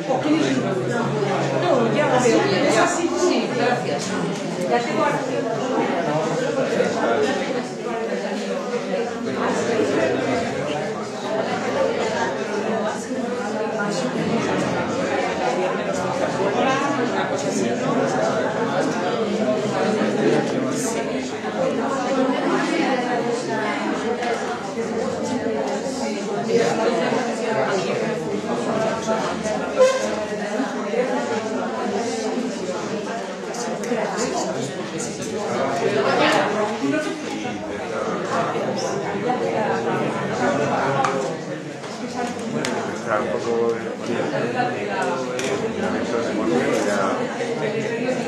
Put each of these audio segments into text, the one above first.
¿O qué libro? No, ya la veo bien. ¿Es así? Sí, gracias. Ya tengo aquí.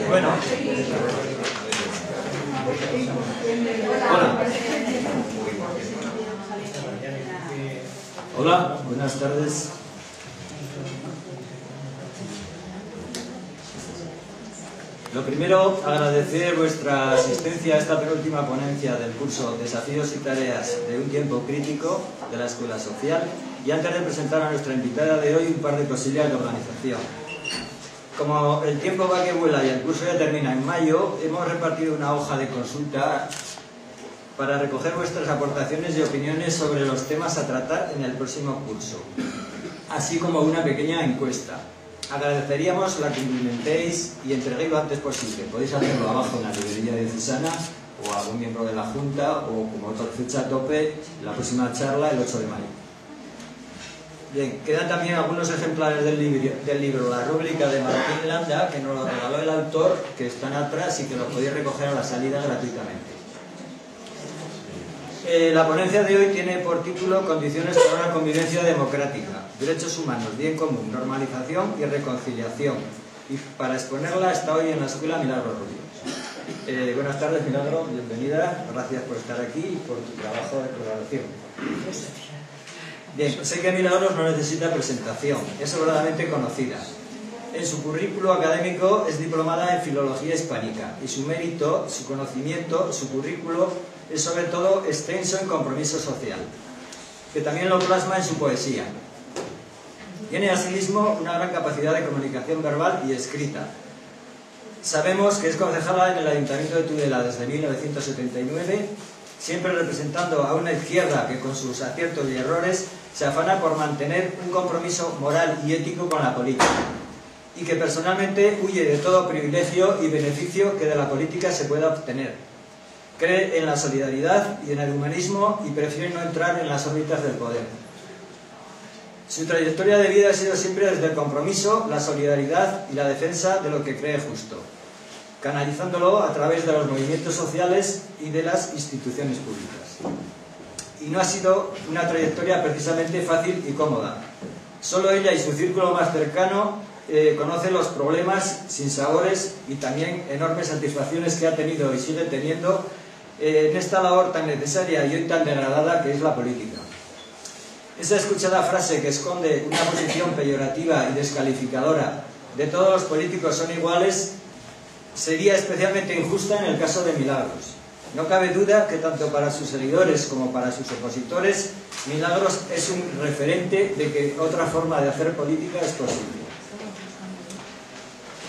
Bueno. Hola, buenas tardes. Lo primero, agradecer vuestra asistencia a esta penúltima ponencia del curso Desafíos y Tareas de un tiempo crítico de la Escuela Social, y antes de presentar a nuestra invitada de hoy, un par de cosillas de organización. Como el tiempo va que vuela y el curso ya termina en mayo, hemos repartido una hoja de consulta para recoger vuestras aportaciones y opiniones sobre los temas a tratar en el próximo curso, así como una pequeña encuesta. Agradeceríamos la que implementéis y entreguéis lo antes posible. Podéis hacerlo abajo en la librería diocesana o a algún miembro de la Junta, o como fecha tope, la próxima charla el 8 de mayo. Bien, quedan también algunos ejemplares del libro La rúbrica de Martín Landa, que nos lo regaló el autor, que están atrás y que los podéis recoger a la salida gratuitamente. La ponencia de hoy tiene por título Condiciones para una convivencia democrática, derechos humanos, bien común, normalización y reconciliación. Y para exponerla está hoy en la Escuela Milagros Rubio. Buenas tardes, Milagro, bienvenida. Gracias por estar aquí y por tu trabajo de colaboración. Bien, sé que Milagros no necesita presentación, es sobradamente conocida. En su currículo académico es diplomada en Filología Hispánica y su mérito, su conocimiento, su currículo es sobre todo extenso en compromiso social, que también lo plasma en su poesía. Tiene asimismo una gran capacidad de comunicación verbal y escrita. Sabemos que es concejala en el Ayuntamiento de Tudela desde 1979, siempre representando a una izquierda que con sus aciertos y errores se afana por mantener un compromiso moral y ético con la política, y que personalmente huye de todo privilegio y beneficio que de la política se pueda obtener. Cree en la solidaridad y en el humanismo y prefiere no entrar en las órbitas del poder. Su trayectoria de vida ha sido siempre desde el compromiso, la solidaridad y la defensa de lo que cree justo, canalizándolo a través de los movimientos sociales y de las instituciones públicas. Y no ha sido una trayectoria precisamente fácil y cómoda. Solo ella y su círculo más cercano conocen los problemas, sinsabores y también enormes satisfacciones que ha tenido y sigue teniendo en esta labor tan necesaria y hoy tan degradada que es la política. Esa escuchada frase que esconde una posición peyorativa y descalificadora de todos los políticos son iguales sería especialmente injusta en el caso de Milagros. No cabe duda que tanto para sus seguidores como para sus opositores, Milagros es un referente de que otra forma de hacer política es posible.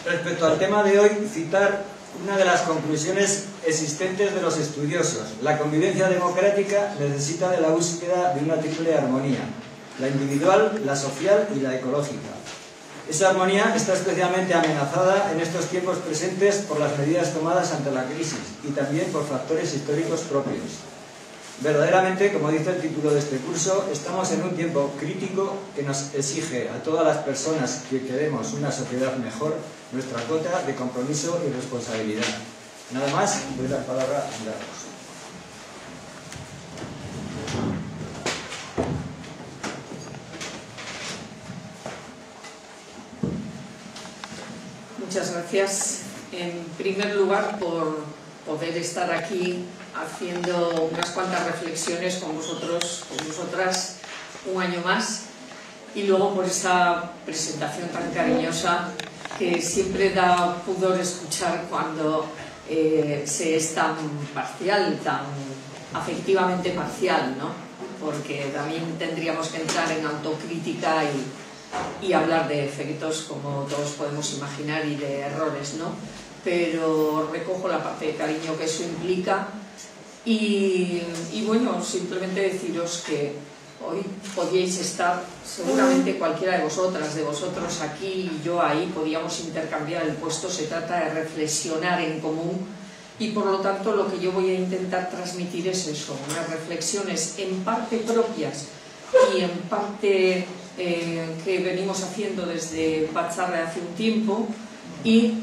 Respecto al tema de hoy, citar una de las conclusiones existentes de los estudiosos. La convivencia democrática necesita de la búsqueda de una triple armonía: la individual, la social y la ecológica. Esa armonía está especialmente amenazada en estos tiempos presentes por las medidas tomadas ante la crisis y también por factores históricos propios. Verdaderamente, como dice el título de este curso, estamos en un tiempo crítico que nos exige a todas las personas que queremos una sociedad mejor nuestra cuota de compromiso y responsabilidad. Nada más, doy la palabra a Milagros. Muchas gracias, en primer lugar, por poder estar aquí haciendo unas cuantas reflexiones con vosotros, con vosotras, un año más, y luego por esa presentación tan cariñosa que siempre da pudor escuchar cuando se es tan parcial, tan afectivamente parcial, ¿no? Porque también tendríamos que entrar en autocrítica y hablar de efectos, como todos podemos imaginar, y de errores, ¿no? Pero recojo la parte de cariño que eso implica y bueno, simplemente deciros que hoy podíais estar, seguramente cualquiera de vosotros aquí y yo ahí, podíamos intercambiar el puesto. Se trata de reflexionar en común y por lo tanto lo que yo voy a intentar transmitir es eso, unas reflexiones en parte propias y en parte que venimos haciendo desde Batzarre hace un tiempo y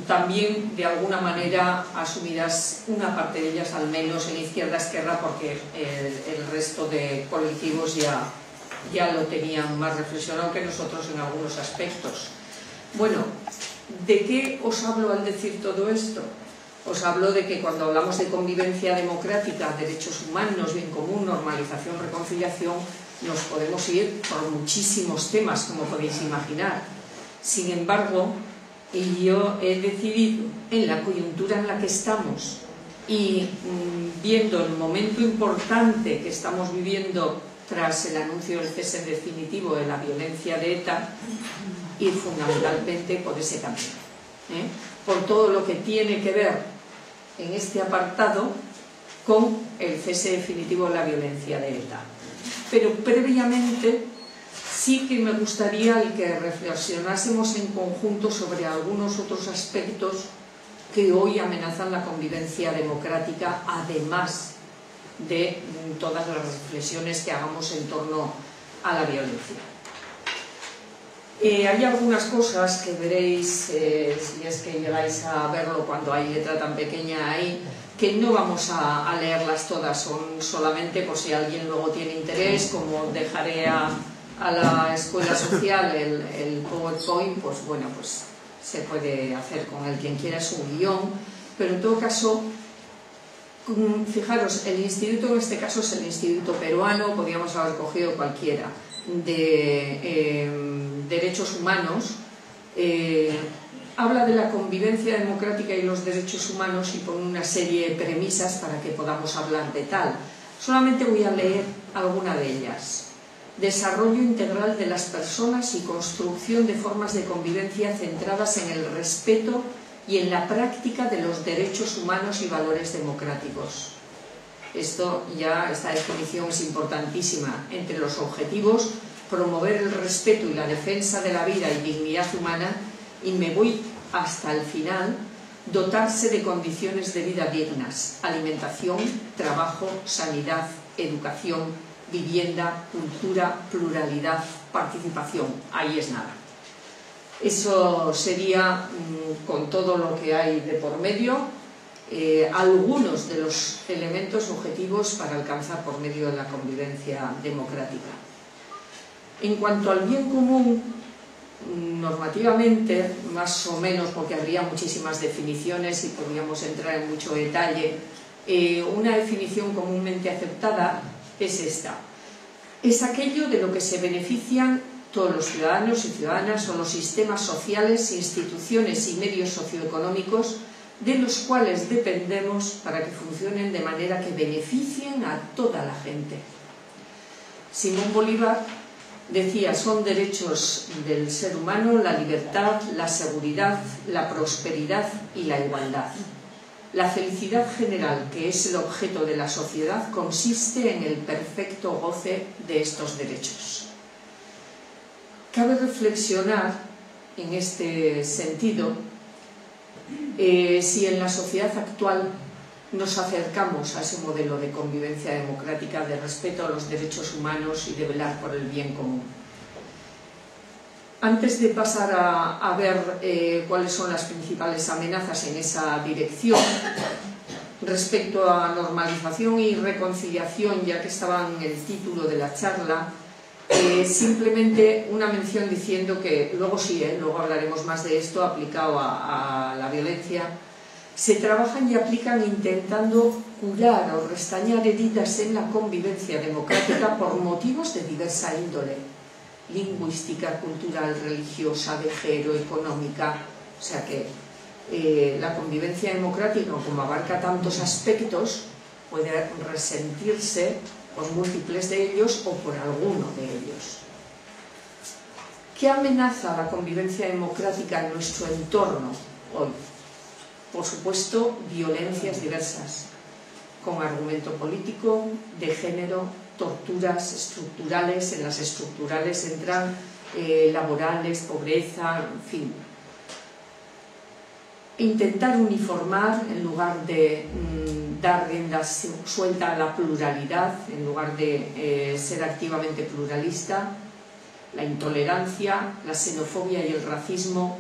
también de alguna manera asumidas una parte de ellas al menos en Izquierda Esquerra, porque el resto de colectivos ya lo tenían más reflexionado que nosotros en algunos aspectos. Bueno, ¿de qué os hablo al decir todo esto? Os hablo de que cuando hablamos de convivencia democrática, derechos humanos, bien común, normalización, reconciliación, nos podemos ir por muchísimos temas, como podéis imaginar. Sin embargo, yo he decidido, en la coyuntura en la que estamos y viendo el momento importante que estamos viviendo tras el anuncio del cese definitivo de la violencia de ETA, ir fundamentalmente por ese camino, por todo lo que tiene que ver en este apartado con el cese definitivo de la violencia de ETA. Pero previamente sí que me gustaría que reflexionásemos en conjunto sobre algunos otros aspectos que hoy amenazan la convivencia democrática, además de todas las reflexiones que hagamos en torno a la violencia. Hay algunas cosas que veréis, si es que llegáis a verlo cuando hay letra tan pequeña ahí, que no vamos a leerlas todas, son solamente por si alguien luego tiene interés, como dejaré a la escuela social el PowerPoint, pues bueno, pues se puede hacer con el quien quiera, es un guión, pero en todo caso, fijaros, el instituto en este caso es el Instituto Peruano, podríamos haber cogido cualquiera, de derechos humanos, habla de la convivencia democrática y los derechos humanos y pone una serie de premisas para que podamos hablar de tal. Solamente voy a leer alguna de ellas. Desarrollo integral de las personas y construcción de formas de convivencia centradas en el respeto y en la práctica de los derechos humanos y valores democráticos. Esta definición es importantísima. Entre los objetivos, promover el respeto y la defensa de la vida y dignidad humana, y me voy hasta el final, dotarse de condiciones de vida dignas, alimentación, trabajo, sanidad, educación, vivienda, cultura, pluralidad, participación. Ahí es nada. Eso sería, con todo lo que hay de por medio, algunos de los elementos objetivos para alcanzar por medio de la convivencia democrática. En cuanto al bien común, normativamente, más o menos, porque habría muchísimas definiciones y podríamos entrar en mucho detalle, una definición comúnmente aceptada es esta: es aquello de lo que se benefician todos los ciudadanos y ciudadanas o los sistemas sociales, instituciones y medios socioeconómicos de los cuales dependemos para que funcionen de manera que beneficien a toda la gente. Simón Bolívar decía: son derechos del ser humano la libertad, la seguridad, la prosperidad y la igualdad. La felicidad general, que es el objeto de la sociedad, consiste en el perfecto goce de estos derechos. Cabe reflexionar en este sentido si en la sociedad actual nos acercamos a ese modelo de convivencia democrática, de respeto a los derechos humanos y de velar por el bien común. Antes de pasar a ver cuáles son las principales amenazas en esa dirección, respecto a normalización y reconciliación, ya que estaban en el título de la charla, simplemente una mención diciendo que, luego luego hablaremos más de esto aplicado a la violencia, se trabajan y aplican intentando curar o restañar heridas en la convivencia democrática por motivos de diversa índole: lingüística, cultural, religiosa, de género, económica. O sea que la convivencia democrática, como abarca tantos aspectos, puede resentirse por múltiples de ellos o por alguno de ellos. ¿Qué amenaza la convivencia democrática en nuestro entorno hoy? Por supuesto, violencias diversas, con argumento político, de género, torturas estructurales. En las estructurales entran laborales, pobreza, en fin. Intentar uniformar en lugar de dar rienda suelta a la pluralidad, en lugar de ser activamente pluralista, la intolerancia, la xenofobia y el racismo,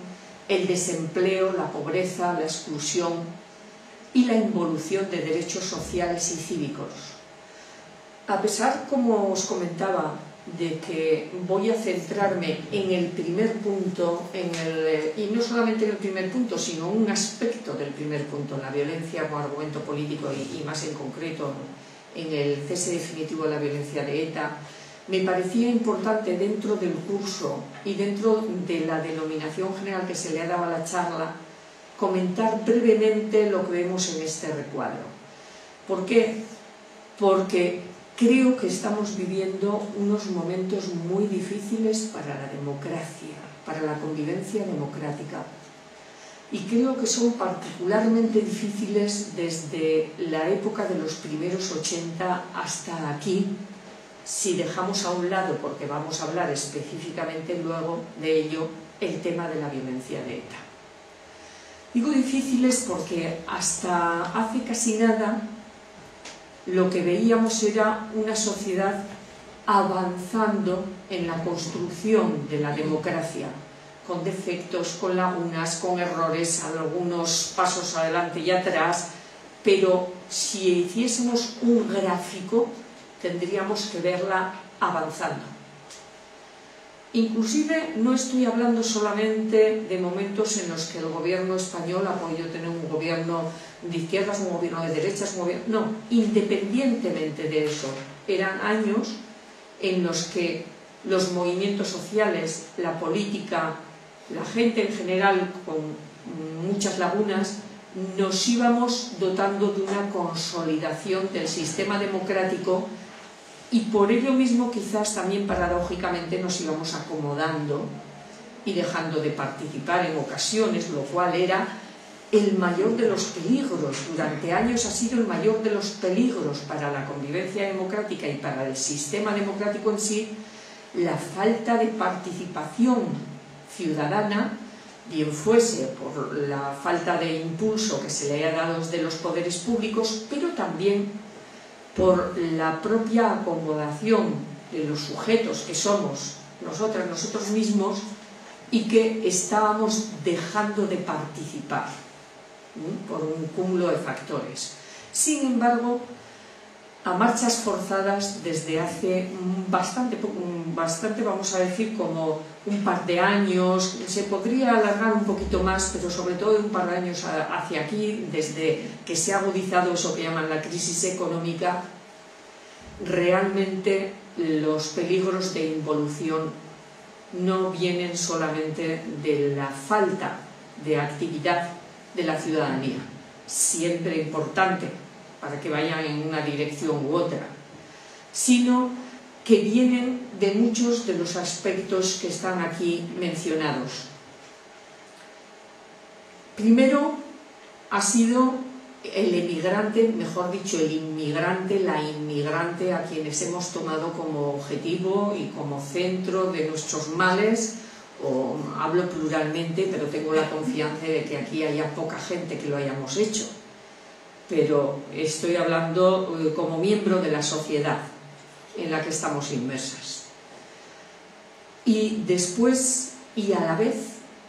el desempleo, la pobreza, la exclusión y la involución de derechos sociales y cívicos. A pesar, como os comentaba, de que voy a centrarme en el primer punto, y no solamente en el primer punto, sino un aspecto del primer punto, la violencia como argumento político y más en concreto en el cese definitivo de la violencia de ETA, me parecía importante dentro del curso y dentro de la denominación general que se le ha dado a la charla, comentar brevemente lo que vemos en este recuadro. ¿Por qué? Porque creo que estamos viviendo unos momentos muy difíciles para la democracia, para la convivencia democrática. Y creo que son particularmente difíciles desde la época de los primeros 80 hasta aquí, si dejamos a un lado, porque vamos a hablar específicamente luego de ello, el tema de la violencia de ETA. Digo difíciles porque hasta hace casi nada lo que veíamos era una sociedad avanzando en la construcción de la democracia, con defectos, con lagunas, con errores, algunos pasos adelante y atrás, pero si hiciésemos un gráfico tendríamos que verla avanzando. Inclusive no estoy hablando solamente de momentos en los que el gobierno español ha podido tener un gobierno de izquierdas, un gobierno de derechas, no, independientemente de eso, eran años en los que los movimientos sociales, la política, la gente en general con muchas lagunas, nos íbamos dotando de una consolidación del sistema democrático y por ello mismo quizás también paradójicamente nos íbamos acomodando y dejando de participar en ocasiones, lo cual era el mayor de los peligros. Durante años ha sido el mayor de los peligros para la convivencia democrática y para el sistema democrático en sí, la falta de participación ciudadana, bien fuese por la falta de impulso que se le haya dado desde los poderes públicos, pero también por la propia acomodación de los sujetos que somos nosotras, nosotros mismos, y que estábamos dejando de participar por un cúmulo de factores. Sin embargo, a marchas forzadas desde hace bastante, vamos a decir, como un par de años, se podría alargar un poquito más, pero sobre todo de un par de años hacia aquí, desde que se ha agudizado eso que llaman la crisis económica, realmente los peligros de involución no vienen solamente de la falta de actividad de la ciudadanía, siempre importante para que vayan en una dirección u otra, sino que vienen de muchos de los aspectos que están aquí mencionados. Primero ha sido el emigrante, mejor dicho, el inmigrante, la inmigrante, a quienes hemos tomado como objetivo y como centro de nuestros males, o hablo pluralmente, pero tengo la confianza de que aquí haya poca gente que lo hayamos hecho. Pero estoy hablando como miembro de la sociedad en la que estamos inmersas. Y después, y a la vez,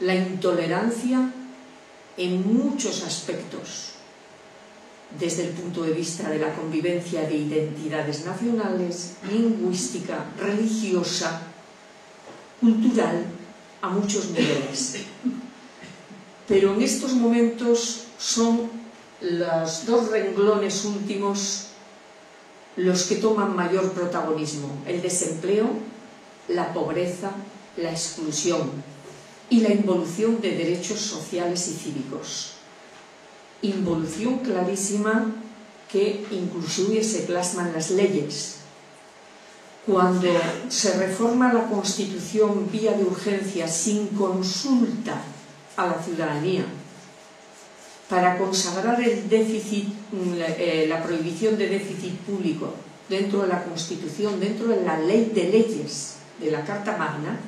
la intolerancia en muchos aspectos, desde el punto de vista de la convivencia de identidades nacionales, lingüística, religiosa, cultural, a muchos niveles. Pero en estos momentos son los dos renglones últimos los que toman mayor protagonismo: el desempleo, la pobreza, la exclusión y la involución de derechos sociales y cívicos. Involución clarísima que inclusive se plasma en las leyes. cuando se reforma la Constitución vía de urgencia sin consulta a la ciudadanía para consagrar el déficit, la prohibición de déficit público dentro de la Constitución, dentro de la ley de leyes de la Carta Magna,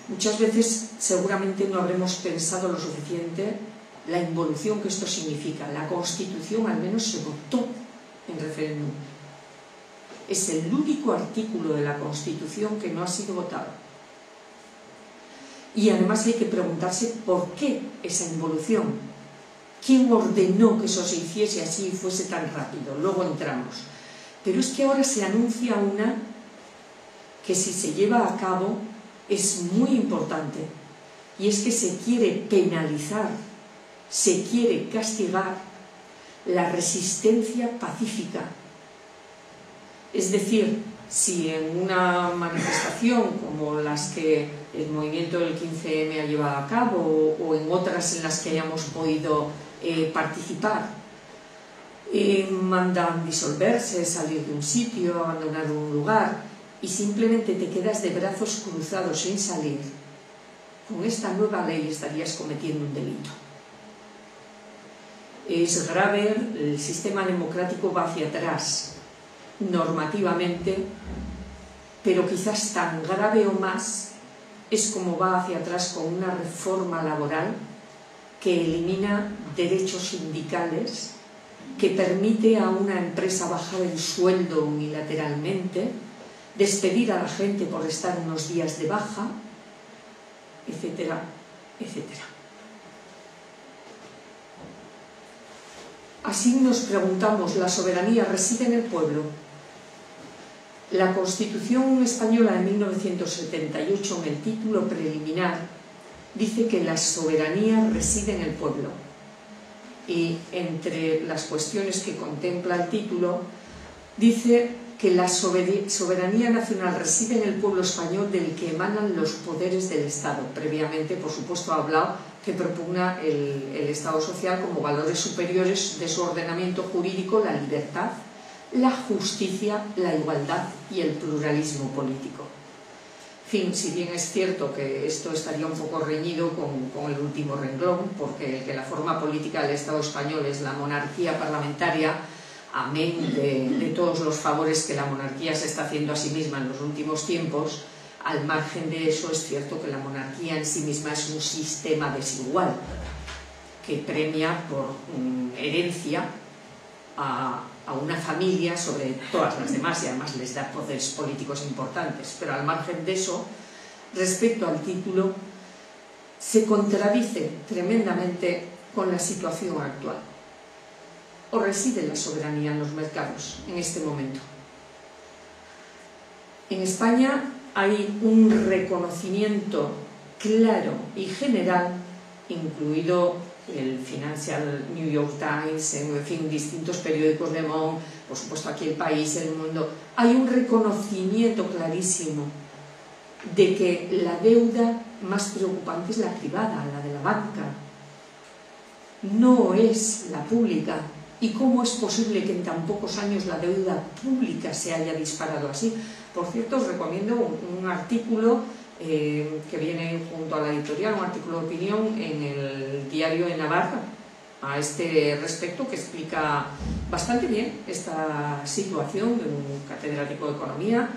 muchas veces seguramente no habremos pensado lo suficiente la involución que esto significa. La Constitución al menos se votó en referéndum. Es el único artículo de la Constitución que no ha sido votado. Y además hay que preguntarse por qué esa involución. ¿Quién ordenó que eso se hiciese así y fuese tan rápido? Luego entramos. Pero es que ahora se anuncia una que, si se lleva a cabo, es muy importante. Y es que se quiere penalizar, se quiere castigar la resistencia pacífica. Es decir, si en una manifestación como las que el movimiento del 15M ha llevado a cabo o en otras en las que hayamos podido participar, mandan disolverse, salir de un sitio, abandonar un lugar y simplemente te quedas de brazos cruzados sin salir, con esta nueva ley estarías cometiendo un delito. Es grave, el sistema democrático va hacia atrás normativamente, pero quizás tan grave o más es como va hacia atrás con una reforma laboral que elimina derechos sindicales, que permite a una empresa bajar el sueldo unilateralmente, despedir a la gente por estar unos días de baja, etcétera, etcétera. Así nos preguntamos, ¿la soberanía reside en el pueblo? La Constitución española de 1978, en el título preliminar, dice que la soberanía reside en el pueblo. Y entre las cuestiones que contempla el título, dice que la soberanía nacional reside en el pueblo español, del que emanan los poderes del Estado. Previamente, por supuesto, ha hablado que propugna el Estado social como valores superiores de su ordenamiento jurídico, la libertad, la justicia, la igualdad y el pluralismo político. En fin, si bien es cierto que esto estaría un poco reñido con el último renglón, porque la forma política del Estado español es la monarquía parlamentaria, amén de todos los favores que la monarquía se está haciendo a sí misma en los últimos tiempos, al margen de eso es cierto que la monarquía en sí misma es un sistema desigual, que premia por herencia a una familia sobre todas las demás y además les da poderes políticos importantes. Pero al margen de eso, respecto al título, se contradice tremendamente con la situación actual. ¿O reside la soberanía en los mercados en este momento? En España hay un reconocimiento claro y general, incluido el Financial New York Times, en fin, distintos periódicos de Monde, por supuesto aquí El País, El Mundo, hay un reconocimiento clarísimo de que la deuda más preocupante es la privada, la de la banca, no es la pública. ¿Y cómo es posible que en tan pocos años la deuda pública se haya disparado así? Por cierto, os recomiendo un artículo que viene junto a la editorial, un artículo de opinión en el diario de Navarra a este respecto, que explica bastante bien esta situación de un catedrático de economía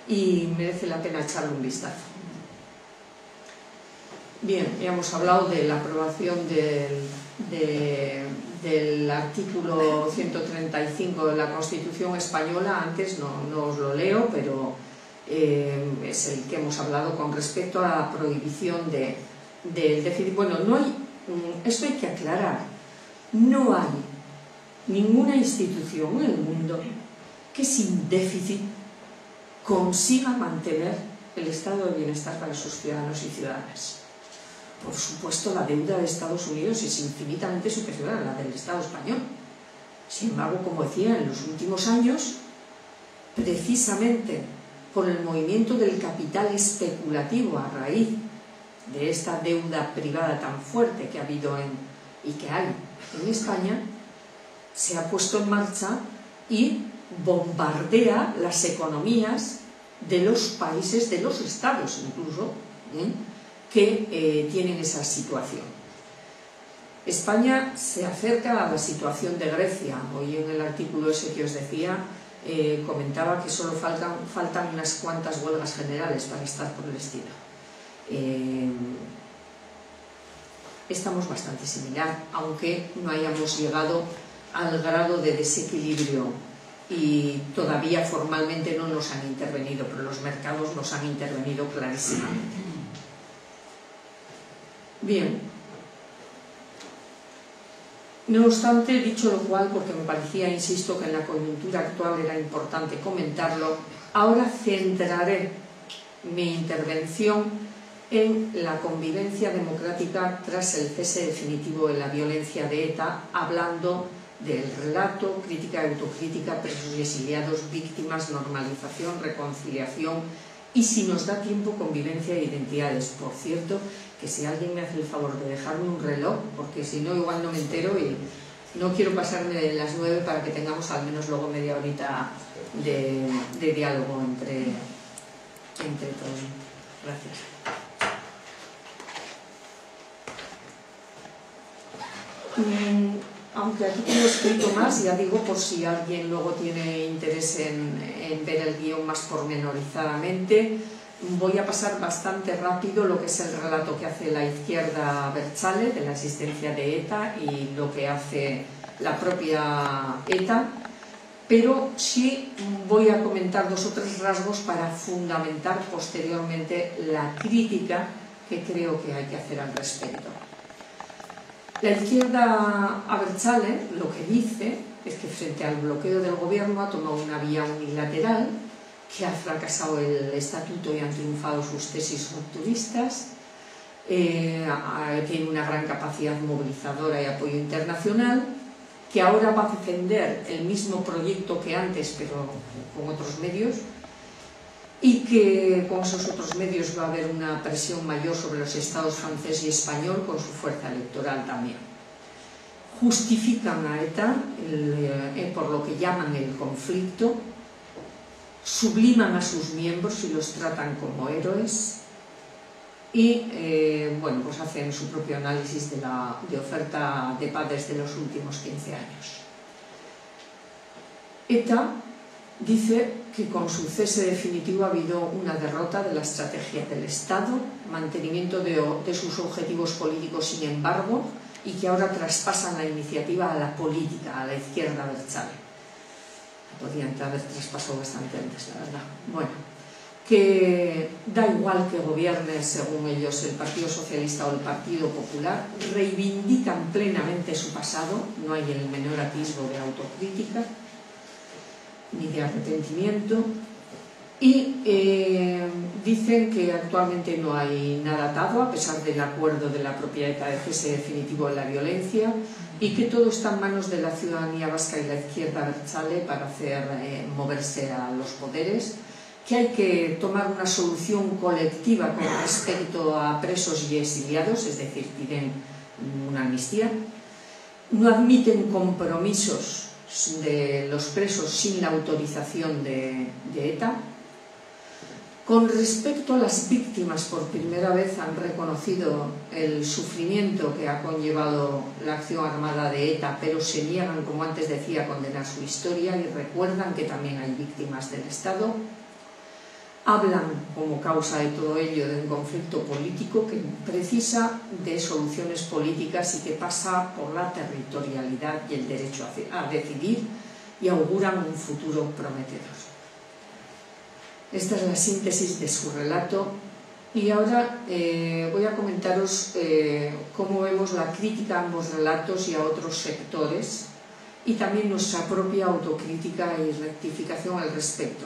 y merece la pena echarle un vistazo. Bien, ya hemos hablado de la aprobación del artículo 135 de la Constitución española. Antes no os lo leo, pero es el que hemos hablado con respecto a la prohibición del déficit. Bueno, no hay, esto hay que aclarar, no hay ninguna institución en el mundo que sin déficit consiga mantener el estado de bienestar para sus ciudadanos y ciudadanas. Por supuesto, la deuda de Estados Unidos es infinitamente superior a la del Estado español. Sin embargo, como decía, en los últimos años, precisamente por el movimiento del capital especulativo a raíz de esta deuda privada tan fuerte que ha habido y que hay en España, se ha puesto en marcha y bombardea las economías de los países, de los estados incluso, que tienen esa situación. España se acerca a la situación de Grecia. Hoy en el artículo ese que os decía, comentaba que solo faltan unas cuantas huelgas generales para estar por el estilo. Estamos bastante similar, aunque no hayamos llegado al grado de desequilibrio y todavía formalmente no nos han intervenido, pero los mercados nos han intervenido clarísimamente. Bien. No obstante, dicho lo cual, porque me parecía, insisto, que en la coyuntura actual era importante comentarlo, ahora centraré mi intervención en la convivencia democrática tras el cese definitivo de la violencia de ETA, hablando del relato, crítica y autocrítica, presos y exiliados, víctimas, normalización, reconciliación y, si nos da tiempo, convivencia e identidades. Por cierto, que si alguien me hace el favor de dejarme un reloj, porque si no igual no me entero y no quiero pasarme de las 9 para que tengamos al menos luego media horita de diálogo entre todos. Gracias. Aunque aquí tengo escrito más, ya digo, por si alguien luego tiene interés en ver el guión más pormenorizadamente, voy a pasar bastante rápido lo que es el relato que hace la izquierda Abertzale de la existencia de ETA y lo que hace la propia ETA, pero sí voy a comentar 2 o 3 rasgos para fundamentar posteriormente la crítica que creo que hay que hacer al respecto. La izquierda Abertzale lo que dice es que frente al bloqueo del gobierno ha tomado una vía unilateral, que ha fracasado el estatuto y han triunfado sus tesis rupturistas, tiene una gran capacidad movilizadora y apoyo internacional, que ahora va a defender el mismo proyecto que antes, pero con otros medios, y que con esos otros medios va a haber una presión mayor sobre los estados francés y español con su fuerza electoral también. Justifican a ETA por lo que llaman el conflicto, subliman a sus miembros y los tratan como héroes y bueno, pues hacen su propio análisis de oferta de paz desde los últimos 15 años. ETA dice que con su cese definitivo ha habido una derrota de la estrategia del Estado, mantenimiento de sus objetivos políticos sin embargo, y que ahora traspasan la iniciativa a la política, a la izquierda Abertzale. Podrían haber traspasado bastante antes, la verdad. Bueno, que da igual que gobierne, según ellos, el Partido Socialista o el Partido Popular, reivindican plenamente su pasado, no hay el menor atisbo de autocrítica ni de arrepentimiento, y dicen que actualmente no hay nada atado a pesar del acuerdo de la propia ETA de cese definitivo de la violencia y que todo está en manos de la ciudadanía vasca y la izquierda Abertzale para hacer moverse a los poderes, que hay que tomar una solución colectiva con respecto a presos y exiliados, es decir, piden una amnistía, no admiten compromisos de los presos sin la autorización de ETA. Con respecto a las víctimas, por primera vez han reconocido el sufrimiento que ha conllevado la acción armada de ETA, pero se niegan, como antes decía, a condenar su historia y recuerdan que también hay víctimas del Estado. Hablan como causa de todo ello de un conflicto político que precisa de soluciones políticas y que pasa por la territorialidad y el derecho a decidir, y auguran un futuro prometedor. Esta es la síntesis de su relato y ahora voy a comentaros cómo vemos la crítica a ambos relatos y a otros sectores y también nuestra propia autocrítica y rectificación al respecto,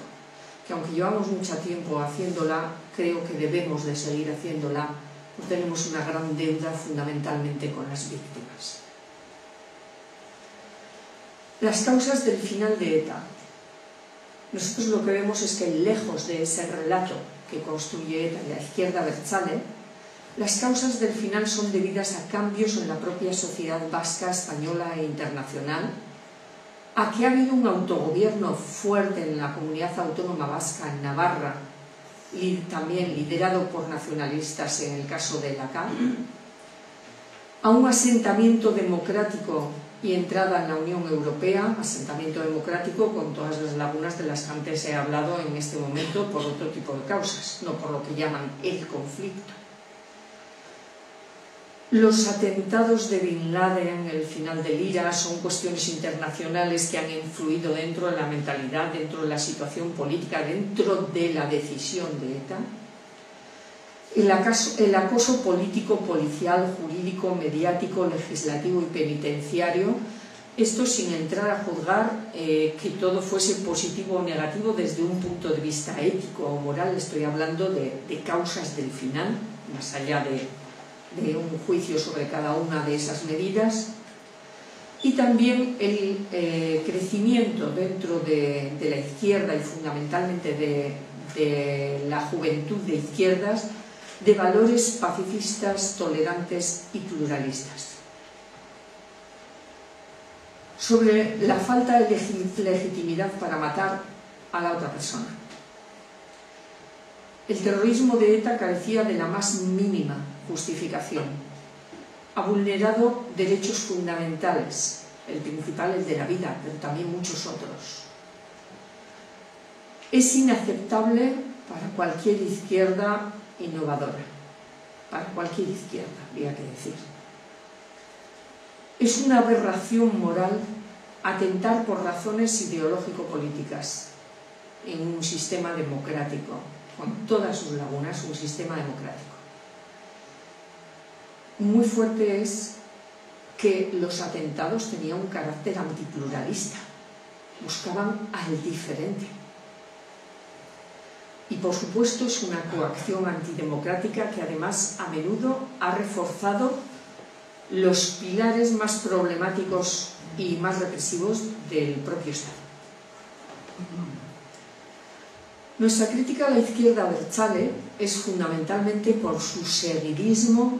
que aunque llevamos mucho tiempo haciéndola, creo que debemos de seguir haciéndola, porque tenemos una gran deuda fundamentalmente con las víctimas. Las causas del final de ETA. Nosotros lo que vemos es que lejos de ese relato que construye ETA y la izquierda Abertzale, las causas del final son debidas a cambios en la propia sociedad vasca, española e internacional, a que ha habido un autogobierno fuerte en la comunidad autónoma vasca, en Navarra, y también liderado por nacionalistas en el caso de la CAP, a un asentamiento democrático y entrada en la Unión Europea, asentamiento democrático con todas las lagunas de las que antes he hablado en este momento por otro tipo de causas, no por lo que llaman el conflicto. Los atentados de Bin Laden, el final del IRA, son cuestiones internacionales que han influido dentro de la mentalidad, dentro de la situación política, dentro de la decisión de ETA. El acoso político, policial, jurídico, mediático, legislativo y penitenciario, esto sin entrar a juzgar que todo fuese positivo o negativo desde un punto de vista ético o moral. Estoy hablando de causas del final, más allá de un juicio sobre cada una de esas medidas, y también el crecimiento dentro de la izquierda y fundamentalmente de la juventud de izquierdas de valores pacifistas, tolerantes y pluralistas. Sobre la falta de legitimidad para matar a la otra persona. El terrorismo de ETA carecía de la más mínima justificación. Ha vulnerado derechos fundamentales, el principal el de la vida, pero también muchos otros. Es inaceptable para cualquier izquierda innovadora, para cualquier izquierda, habría que decir. Es una aberración moral atentar por razones ideológico-políticas en un sistema democrático, con todas sus lagunas, un sistema democrático. Muy fuerte es que los atentados tenían un carácter antipluralista, buscaban al diferente. Y por supuesto es una coacción antidemocrática que además a menudo ha reforzado los pilares más problemáticos y más represivos del propio Estado. Nuestra crítica a la izquierda abertzale es fundamentalmente por su seguidismo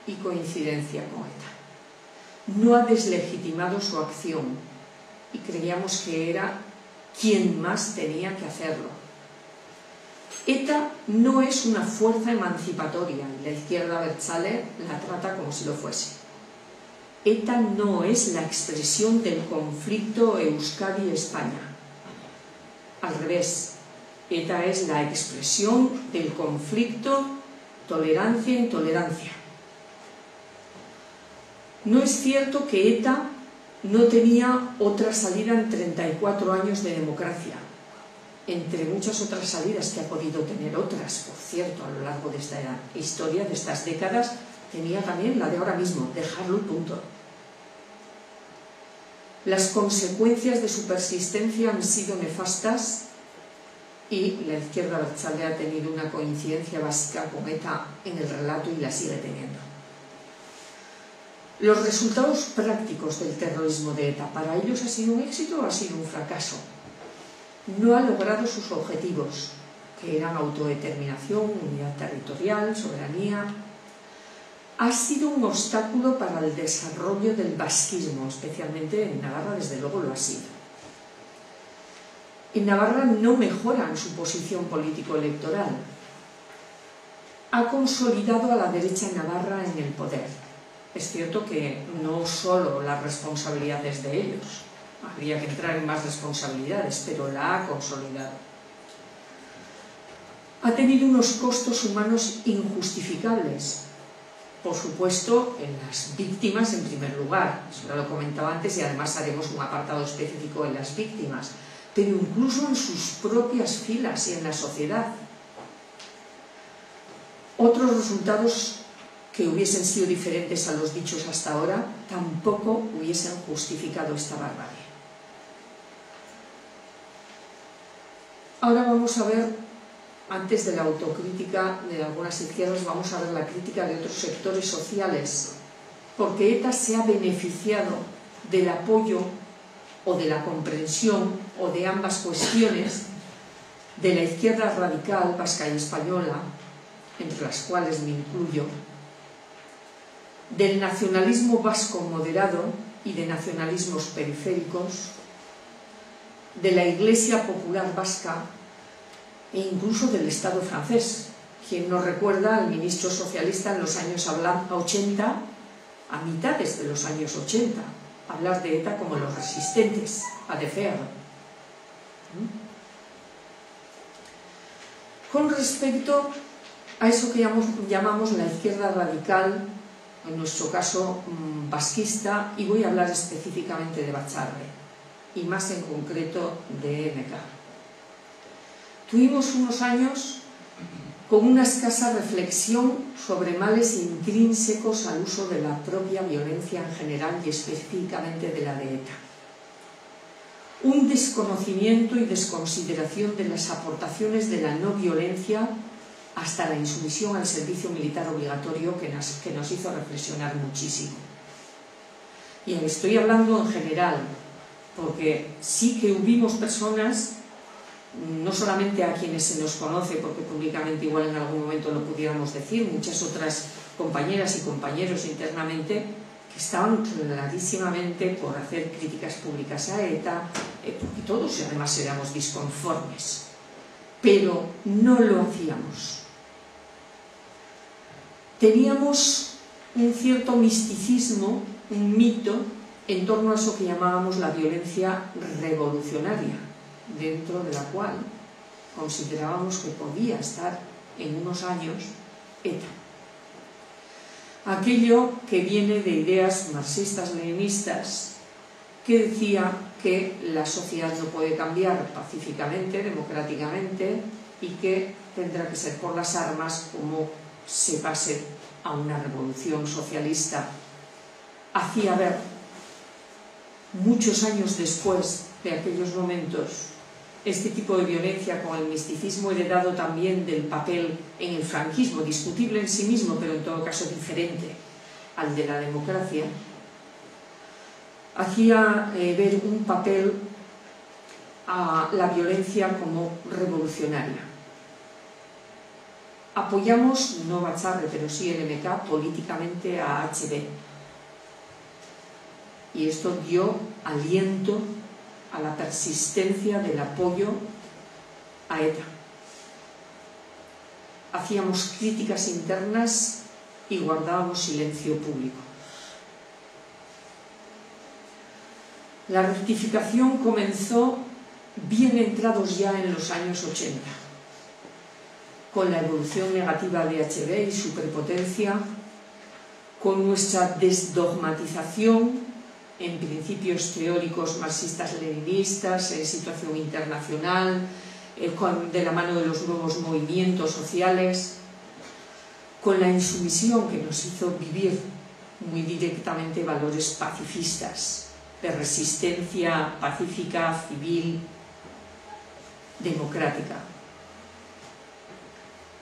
y coincidencia con ETA. No ha deslegitimado su acción y creíamos que era quien más tenía que hacerlo. ETA no es una fuerza emancipatoria y la izquierda abertzale la trata como si lo fuese. ETA no es la expresión del conflicto Euskadi-España. Al revés, ETA es la expresión del conflicto tolerancia-intolerancia. No es cierto que ETA no tenía otra salida en 34 años de democracia, entre muchas otras salidas que ha podido tener otras, por cierto, a lo largo de esta historia, de estas décadas, tenía también la de ahora mismo, dejarlo y punto. Las consecuencias de su persistencia han sido nefastas y la izquierda abertzale ha tenido una coincidencia básica con ETA en el relato y la sigue teniendo. Los resultados prácticos del terrorismo de ETA, ¿para ellos ha sido un éxito o ha sido un fracaso? No ha logrado sus objetivos, que eran autodeterminación, unidad territorial, soberanía. Ha sido un obstáculo para el desarrollo del vasquismo, especialmente en Navarra, desde luego lo ha sido. En Navarra no mejoran su posición político-electoral. Ha consolidado a la derecha en Navarra en el poder. Es cierto que no solo las responsabilidades de ellos, habría que entrar en más responsabilidades, pero la ha consolidado. Ha tenido unos costos humanos injustificables, por supuesto en las víctimas en primer lugar, eso ya lo comentaba antes y además haremos un apartado específico en las víctimas, pero incluso en sus propias filas y en la sociedad. Otros resultados que hubiesen sido diferentes a los dichos hasta ahora tampoco hubiesen justificado esta barbarie. Ahora vamos a ver, antes de la autocrítica de algunas izquierdas, vamos a ver la crítica de otros sectores sociales, porque ETA se ha beneficiado del apoyo o de la comprensión o de ambas cuestiones de la izquierda radical vasca y española, entre las cuales me incluyo, del nacionalismo vasco moderado y de nacionalismos periféricos, de la Iglesia Popular Vasca e incluso del Estado francés. Quien no recuerda al ministro socialista en los años 80, a mitades de los años 80, hablar de ETA como los resistentes a de fer. Con respecto a eso que llamamos la izquierda radical, en nuestro caso vasquista, y voy a hablar específicamente de Batzarre, y más en concreto de MK. Tuvimos unos años con una escasa reflexión sobre males intrínsecos al uso de la propia violencia en general y específicamente de la de ETA. Un desconocimiento y desconsideración de las aportaciones de la no violencia hasta la insumisión al servicio militar obligatorio que nos hizo reflexionar muchísimo. Y estoy hablando en general, porque sí que hubimos personas, no solamente a quienes se nos conoce, porque públicamente igual en algún momento lo pudiéramos decir, muchas otras compañeras y compañeros internamente, que estaban clarísimamente por hacer críticas públicas a ETA, porque todos además éramos disconformes, pero no lo hacíamos. Teníamos un cierto misticismo, un mito, en torno a eso que llamábamos la violencia revolucionaria, dentro de la cual considerábamos que podía estar en unos años ETA. Aquello que viene de ideas marxistas-leninistas que decía que la sociedad no puede cambiar pacíficamente, democráticamente, y que tendrá que ser por las armas como se pase a una revolución socialista. Hacía ver, muchos años después de aquellos momentos, este tipo de violencia con el misticismo heredado también del papel en el franquismo, discutible en sí mismo, pero en todo caso diferente al de la democracia, hacía ver un papel a la violencia como revolucionaria. Apoyamos, no Batzarre, pero sí el MK, políticamente a HB. Y esto dio aliento a la persistencia del apoyo a ETA. Hacíamos críticas internas y guardábamos silencio público. La rectificación comenzó bien entrados ya en los años 80, con la evolución negativa de HB y su prepotencia, con nuestra desdogmatización en principios teóricos marxistas-leninistas, en situación internacional, de la mano de los nuevos movimientos sociales, con la insumisión que nos hizo vivir muy directamente valores pacifistas, de resistencia pacífica, civil, democrática,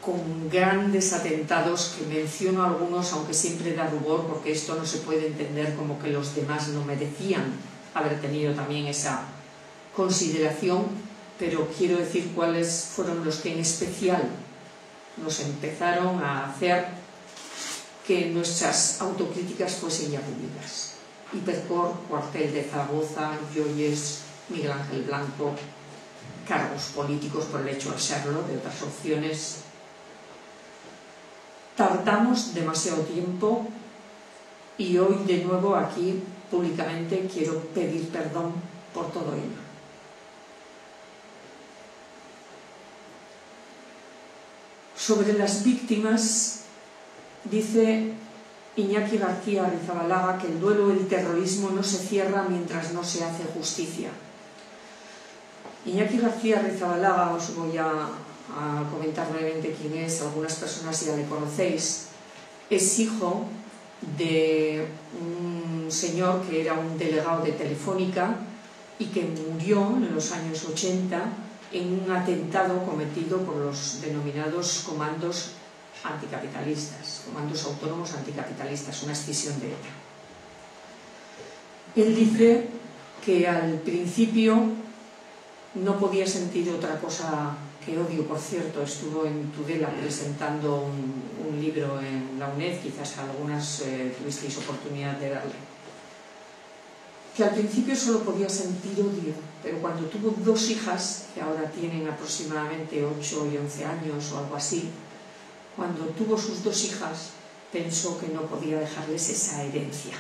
con grandes atentados que menciono algunos, aunque siempre da rubor, porque esto no se puede entender como que los demás no merecían haber tenido también esa consideración, pero quiero decir cuáles fueron los que en especial nos empezaron a hacer que nuestras autocríticas fuesen ya públicas. Hipercor, Cuartel de Zaragoza, Joyes, Miguel Ángel Blanco, cargos políticos por el hecho de serlo, de otras opciones. Tardamos demasiado tiempo y hoy de nuevo aquí públicamente quiero pedir perdón por todo ello. Sobre las víctimas, dice Iñaki García Arrizabalaga que el duelo del terrorismo no se cierra mientras no se hace justicia. Iñaki García Arrizabalaga, os voy a comentar brevemente quién es, algunas personas ya le conocéis, es hijo de un señor que era un delegado de Telefónica y que murió en los años 80 en un atentado cometido por los denominados comandos anticapitalistas, comandos autónomos anticapitalistas, una escisión de ETA. Él dice que al principio no podía sentir otra cosa que odio. Por cierto, estuvo en Tudela presentando un libro en la UNED, quizás algunas tuvisteis oportunidad de verle. que al principio solo podía sentir odio, pero cuando tuvo 2 hijas, que ahora tienen aproximadamente 8 y 11 años o algo así, cuando tuvo sus 2 hijas, pensó que no podía dejarles esa herencia.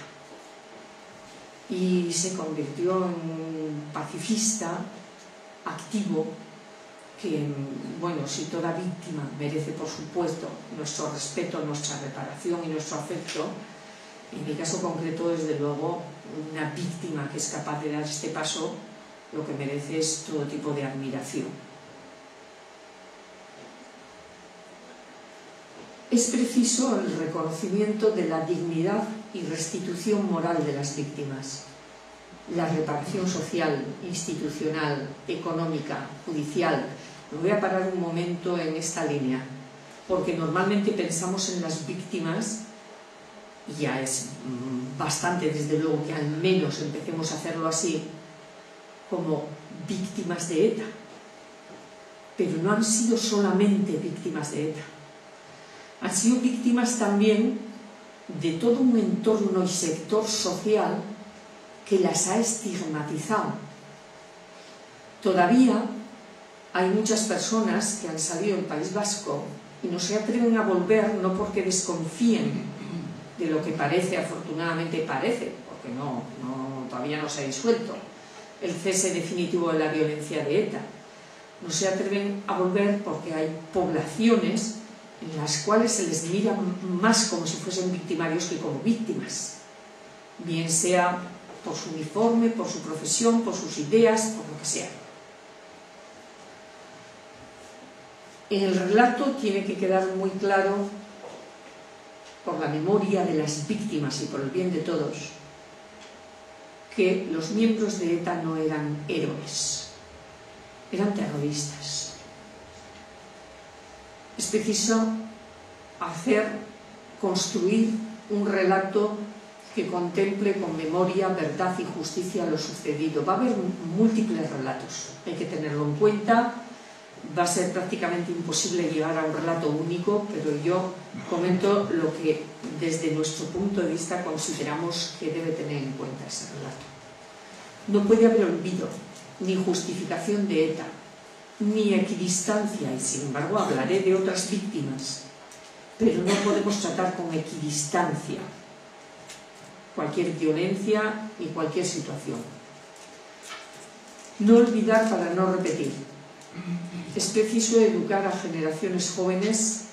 Y se convirtió en un pacifista activo que, bueno, si toda víctima merece, por supuesto, nuestro respeto, nuestra reparación y nuestro afecto, en mi caso concreto, desde luego, una víctima que es capaz de dar este paso, lo que merece es todo tipo de admiración. Es preciso el reconocimiento de la dignidad y restitución moral de las víctimas, la reparación social, institucional, económica, judicial. Me voy a parar un momento en esta línea, porque normalmente pensamos en las víctimas, y ya es bastante, desde luego, que al menos empecemos a hacerlo así, como víctimas de ETA. Pero no han sido solamente víctimas de ETA. Han sido víctimas también de todo un entorno y sector social que las ha estigmatizado. Todavía hay muchas personas que han salido del País Vasco y no se atreven a volver, no porque desconfíen de lo que parece, afortunadamente parece, porque todavía no se ha disuelto el cese definitivo de la violencia de ETA. No se atreven a volver porque hay poblaciones en las cuales se les mira más como si fuesen victimarios que como víctimas, bien sea por su uniforme, por su profesión, por sus ideas, por lo que sea. En el relato tiene que quedar muy claro, por la memoria de las víctimas y por el bien de todos, que los miembros de ETA no eran héroes, eran terroristas. Es preciso construir un relato que contemple con memoria, verdad y justicia lo sucedido. Va a haber múltiples relatos, hay que tenerlo en cuenta. Va a ser prácticamente imposible llegar a un relato único, pero yo comento lo que desde nuestro punto de vista consideramos que debe tener en cuenta ese relato. No puede haber olvido, ni justificación de ETA, ni equidistancia, y sin embargo hablaré de otras víctimas, pero no podemos tratar con equidistancia cualquier violencia y cualquier situación. No olvidar para no repetir. Es preciso educar a generaciones jóvenes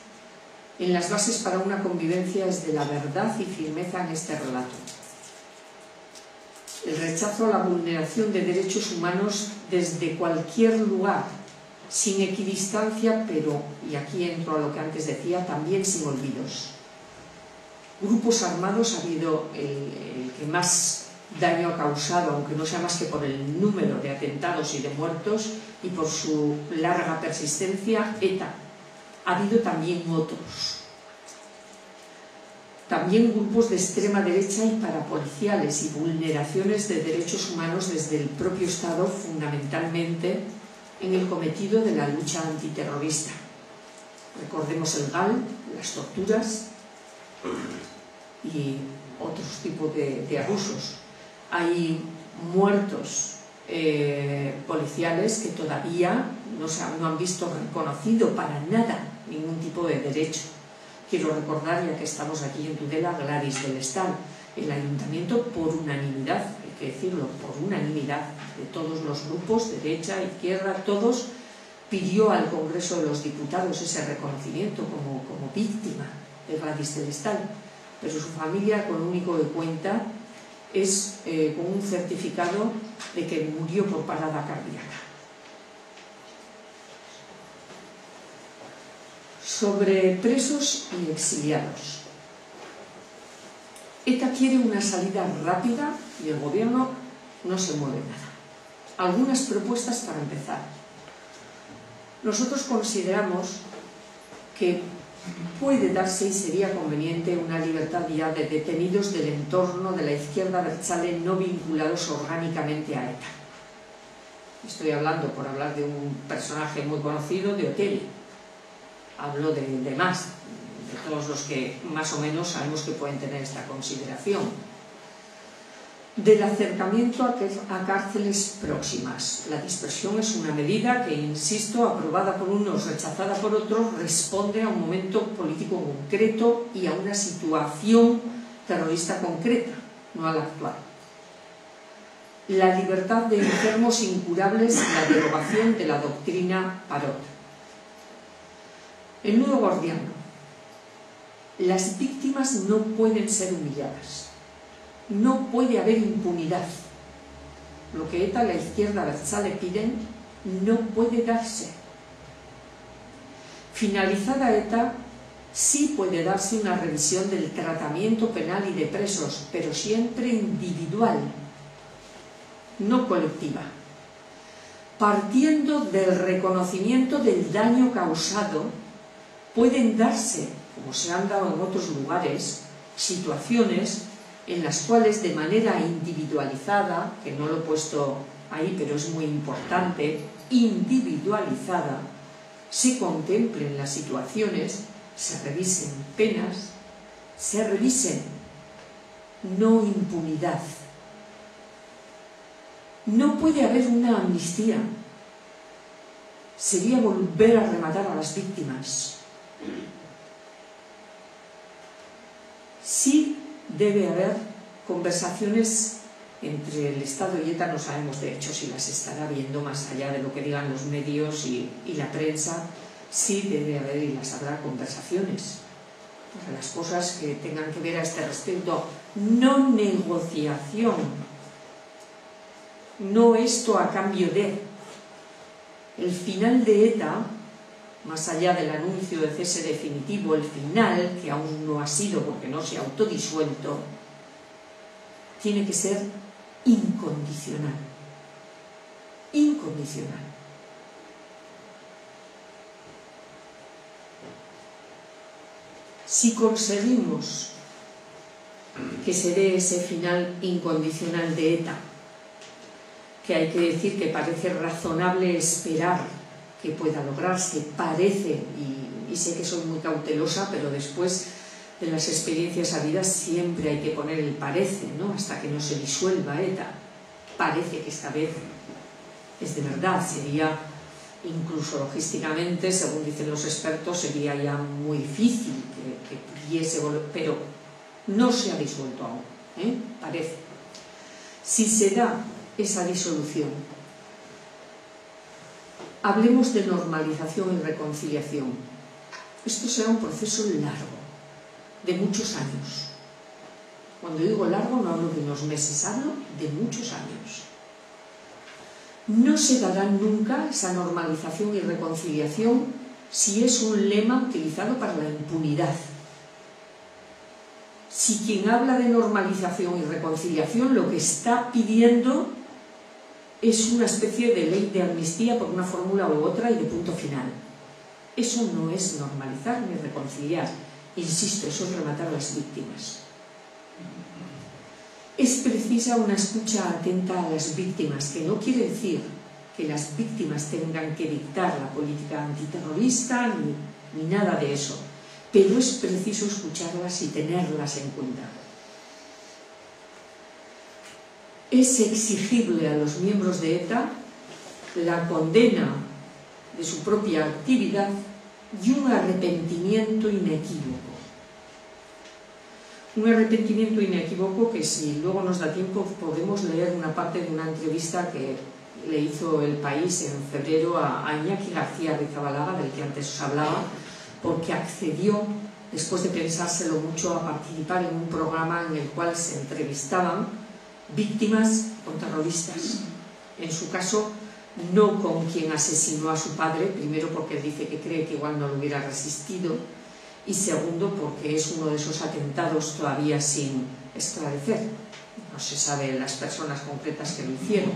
en las bases para una convivencia desde la verdad y firmeza en este relato. El rechazo a la vulneración de derechos humanos desde cualquier lugar, sin equidistancia, pero, y aquí entro a lo que antes decía, también sin olvidos. Grupos armados ha habido el que más daño ha causado, aunque no sea más que por el número de atentados y de muertos y por su larga persistencia, ETA. Ha habido también otros. También grupos de extrema derecha y parapoliciales y vulneraciones de derechos humanos desde el propio Estado, fundamentalmente en el cometido de la lucha antiterrorista. Recordemos el GAL, las torturas y otros tipos de abusos. Hay muertos policiales que todavía no han visto reconocido para nada ningún tipo de derecho. Quiero recordar, ya que estamos aquí en Tudela, Gladys del Estal. El ayuntamiento, por unanimidad, hay que decirlo, por unanimidad de todos los grupos, derecha, izquierda, todos, pidió al Congreso de los Diputados ese reconocimiento como víctima de Gladys del Estal. Pero su familia, con lo único que cuenta, es con un certificado de que murió por parada cardíaca. Sobre presos y exiliados. ETA quiere una salida rápida y el gobierno no se mueve nada. Algunas propuestas para empezar. Nosotros consideramos que puede darse y sería conveniente una libertad ya de detenidos del entorno de la izquierda abertzale no vinculados orgánicamente a ETA. Estoy hablando, por hablar de un personaje muy conocido, de Otegi. Hablo de más, de todos los que más o menos sabemos que pueden tener esta consideración. del acercamiento a cárceles próximas. La dispersión es una medida que, insisto, aprobada por unos, rechazada por otros, responde a un momento político concreto y a una situación terrorista concreta, no a la actual. La libertad de enfermos incurables y la derogación de la doctrina Parot. El nudo gordiano. Las víctimas no pueden ser humilladas. No puede haber impunidad. Lo que ETA, la izquierda abertzale piden, no puede darse. Finalizada ETA, sí puede darse una revisión del tratamiento penal y de presos, pero siempre individual, no colectiva, partiendo del reconocimiento del daño causado. Pueden darse, como se han dado en otros lugares, situaciones en las cuales de manera individualizada, que no lo he puesto ahí pero es muy importante, individualizada, se contemplen las situaciones, se revisen penas, se revisen no impunidad. No puede haber una amnistía. Sería volver a rematar a las víctimas. Sí debe haber conversaciones entre el Estado y ETA, no sabemos de hecho si las estará viendo más allá de lo que digan los medios y la prensa. Sí debe haber y las habrá conversaciones para las cosas que tengan que ver a este respecto. No negociación, no esto a cambio de. El final de ETA, más allá del anuncio de cese definitivo, el final, que aún no ha sido porque no se ha autodisuelto, tiene que ser incondicional. Incondicional. Si conseguimos que se dé ese final incondicional de ETA, que hay que decir que parece razonable esperar que pueda lograrse, parece, y sé que soy muy cautelosa, pero después de las experiencias habidas siempre hay que poner el parece, ¿no? Hasta que no se disuelva ETA. Parece que esta vez es de verdad, sería incluso logísticamente, según dicen los expertos, sería ya muy difícil que pudiese volver, pero no se ha disuelto aún, parece. Si se da esa disolución, hablemos de normalización y reconciliación. Esto será un proceso largo, de muchos años. Cuando digo largo no hablo de unos meses, hablo de muchos años. No se dará nunca esa normalización y reconciliación si es un lema utilizado para la impunidad. Si quien habla de normalización y reconciliación lo que está pidiendo es una especie de ley de amnistía por una fórmula u otra y de punto final. Eso no es normalizar ni reconciliar. Insisto, eso es rematar a las víctimas. Es precisa una escucha atenta a las víctimas, que no quiere decir que las víctimas tengan que dictar la política antiterrorista ni nada de eso, pero es preciso escucharlas y tenerlas en cuenta. Es exigible a los miembros de ETA la condena de su propia actividad y un arrepentimiento inequívoco. Un arrepentimiento inequívoco que, si luego nos da tiempo, podemos leer una parte de una entrevista que le hizo El País en febrero a Iñaki García Rizabalaga, del que antes os hablaba, porque accedió, después de pensárselo mucho, a participar en un programa en el cual se entrevistaban víctimas con terroristas. En su caso, no con quien asesinó a su padre, primero porque dice que cree que igual no lo hubiera resistido, y segundo porque es uno de esos atentados todavía sin esclarecer. No se sabe las personas concretas que lo hicieron.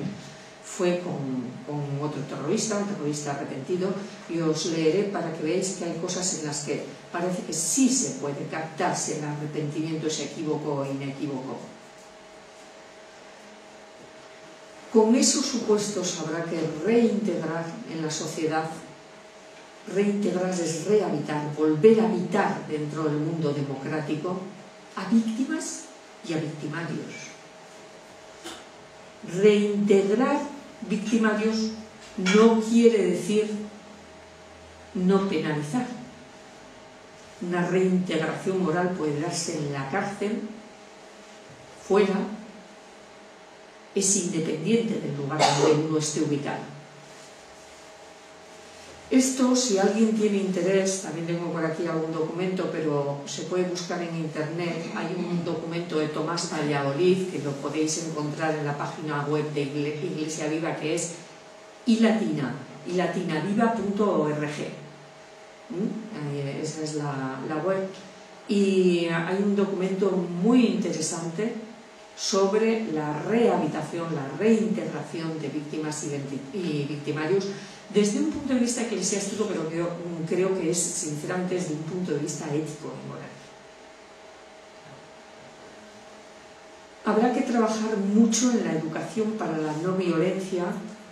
Fue con otro terrorista, un terrorista arrepentido, y os leeré para que veáis que hay cosas en las que parece que sí se puede captar si el arrepentimiento es equívoco o inequívoco. Con esos supuestos habrá que reintegrar en la sociedad. Reintegrar es rehabitar, volver a habitar dentro del mundo democrático a víctimas y a victimarios. Reintegrar victimarios no quiere decir no penalizar. Una reintegración moral puede darse en la cárcel, fuera, es independiente del lugar donde uno esté ubicado. Esto, si alguien tiene interés, también tengo por aquí algún documento, pero se puede buscar en internet. Hay un documento de Tomás Valladolid, que lo podéis encontrar en la página web de Iglesia Viva, que es ilatinaviva.org. Esa es la web. Y hay un documento muy interesante sobre la rehabilitación, la reintegración de víctimas y victimarios desde un punto de vista eclesiástico, pero yo creo que es sinceramente desde un punto de vista ético y moral. Habrá que trabajar mucho en la educación para la no violencia.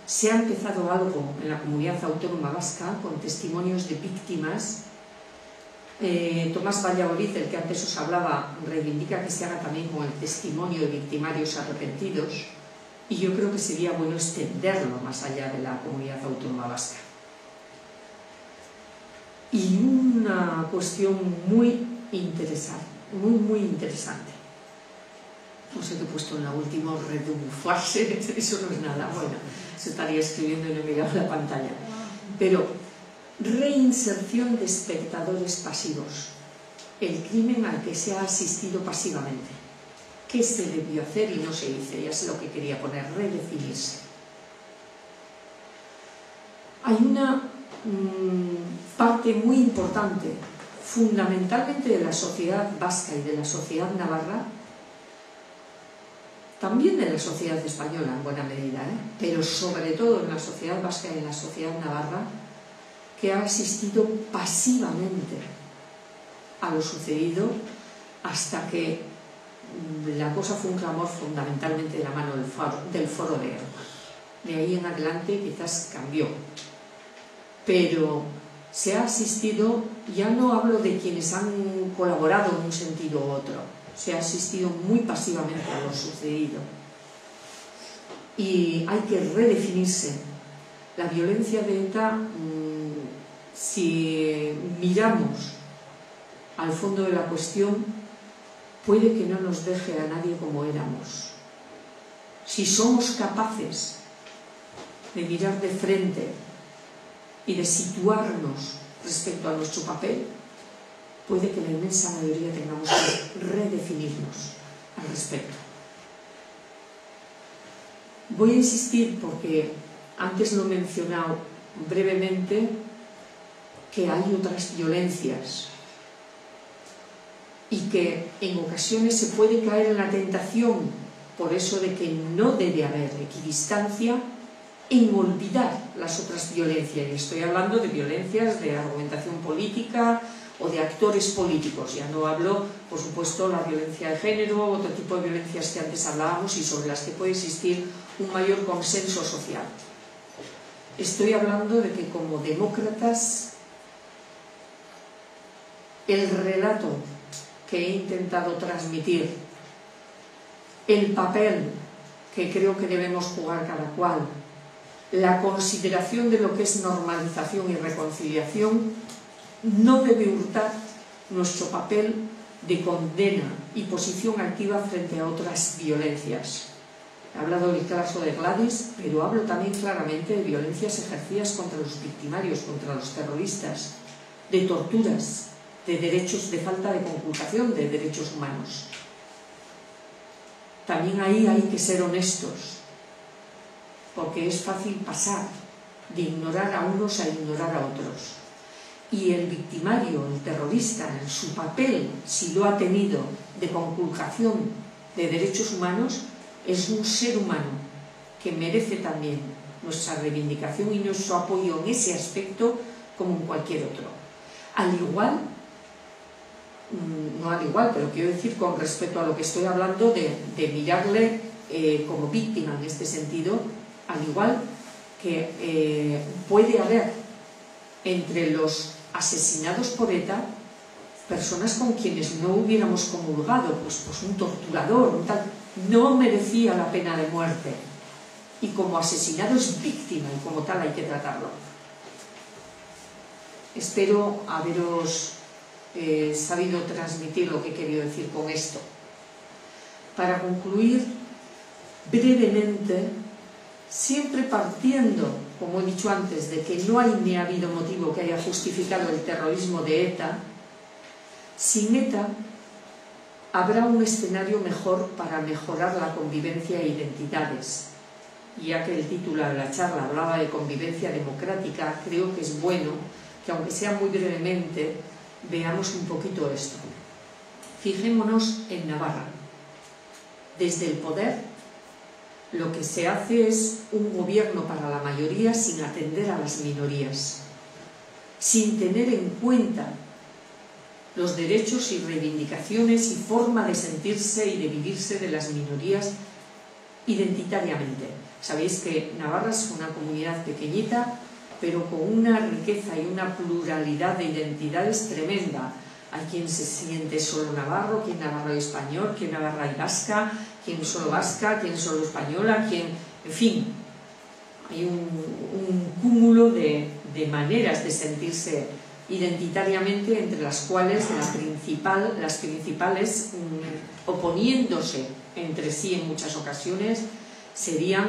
Se ha empezado algo en la Comunidad Autónoma Vasca con testimonios de víctimas. Tomás Valladolid, del que antes os hablaba, reivindica que se haga también con el testimonio de victimarios arrepentidos, y yo creo que sería bueno extenderlo más allá de la Comunidad Autónoma Vasca. Y una cuestión muy interesante, muy interesante. No sé qué he puesto en la última, redunfarse, eso no es nada, bueno, se estaría escribiendo y no he mirado la pantalla. Pero reinserción de espectadores pasivos, el crimen al que se ha asistido pasivamente. ¿Qué se debió hacer y no se hizo? Ya sé lo que quería poner, redefinirse. Hay una parte muy importante, fundamentalmente de la sociedad vasca y de la sociedad navarra, también de la sociedad española en buena medida, pero sobre todo en la sociedad vasca y en la sociedad navarra, que ha asistido pasivamente a lo sucedido hasta que la cosa fue un clamor fundamentalmente de la mano del Foro de Erba. De ahí en adelante quizás cambió, pero se ha asistido, ya no hablo de quienes han colaborado en un sentido u otro, se ha asistido muy pasivamente a lo sucedido. Y hay que redefinirse. La violencia de ETA, si miramos al fondo de la cuestión, puede que no nos deje a nadie como éramos. Si somos capaces de mirar de frente y de situarnos respecto a nuestro papel, puede que la inmensa mayoría tengamos que redefinirnos al respecto. Voy a insistir porque antes lo he mencionado brevemente, que hay otras violencias y que en ocasiones se puede caer en la tentación, por eso de que no debe haber equidistancia, en olvidar las otras violencias. Y estoy hablando de violencias de argumentación política o de actores políticos. Ya no hablo, por supuesto, la violencia de género, otro tipo de violencias que antes hablábamos y sobre las que puede existir un mayor consenso social. Estoy hablando de que como demócratas el relato que he intentado transmitir, el papel que creo que debemos jugar cada cual, la consideración de lo que es normalización y reconciliación, no debe hurtar nuestro papel de condena y posición activa frente a otras violencias. He hablado del caso de Gladys, pero hablo también claramente de violencias ejercidas contra los victimarios, contra los terroristas, de torturas, de derechos, de falta de conculcación de derechos humanos. También ahí hay que ser honestos, porque es fácil pasar de ignorar a unos a ignorar a otros. Y el victimario, el terrorista, en su papel, si lo ha tenido, de conculcación de derechos humanos, es un ser humano que merece también nuestra reivindicación y nuestro apoyo en ese aspecto como en cualquier otro. Al igual, no al igual, pero quiero decir con respecto a lo que estoy hablando de mirarle como víctima en este sentido, al igual que puede haber entre los asesinados por ETA personas con quienes no hubiéramos comulgado, pues un torturador, un tal, no merecía la pena de muerte, y como asesinado es víctima y como tal hay que tratarlo. Espero haberos sabido transmitir lo que he querido decir con esto. Para concluir brevemente, siempre partiendo, como he dicho antes, de que no hay ni ha habido motivo que haya justificado el terrorismo de ETA, sin ETA habrá un escenario mejor para mejorar la convivencia e identidades. Ya que el título de la charla hablaba de convivencia democrática, creo que es bueno que, aunque sea muy brevemente, veamos un poquito esto. Fijémonos en Navarra. Desde el poder, lo que se hace es un gobierno para la mayoría sin atender a las minorías, sin tener en cuenta los derechos y reivindicaciones y forma de sentirse y de vivirse de las minorías identitariamente. Sabéis que Navarra es una comunidad pequeñita, pero con una riqueza y una pluralidad de identidades tremenda. Hay quien se siente solo navarro, quien navarro y español, quien navarra y vasca, quien solo vasca, quien solo española, quien... En fin, hay un cúmulo de maneras de sentirse identitariamente, entre las cuales las principales, oponiéndose entre sí en muchas ocasiones, serían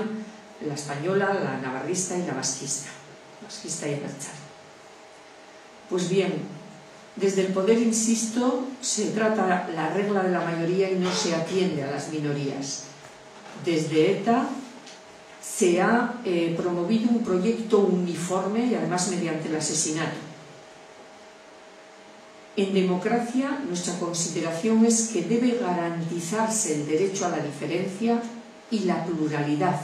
la española, la navarrista y la vasquista y abertzale. Pues bien, desde el poder, insisto, se trata la regla de la mayoría y no se atiende a las minorías. Desde ETA se ha promovido un proyecto uniforme y además mediante el asesinato. En democracia, nuestra consideración es que debe garantizarse el derecho a la diferencia y la pluralidad.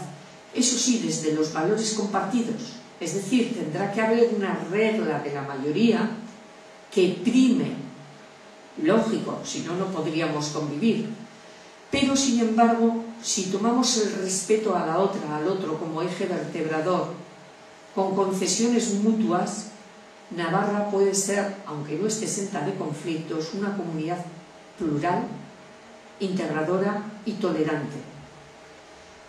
Eso sí, desde los valores compartidos. Es decir, tendrá que haber una regla de la mayoría que prime. Lógico, si no, no podríamos convivir. Pero, sin embargo, si tomamos el respeto a la otra, al otro, como eje vertebrador, con concesiones mutuas, Navarra puede ser, aunque no esté exenta de conflictos, una comunidad plural, integradora y tolerante.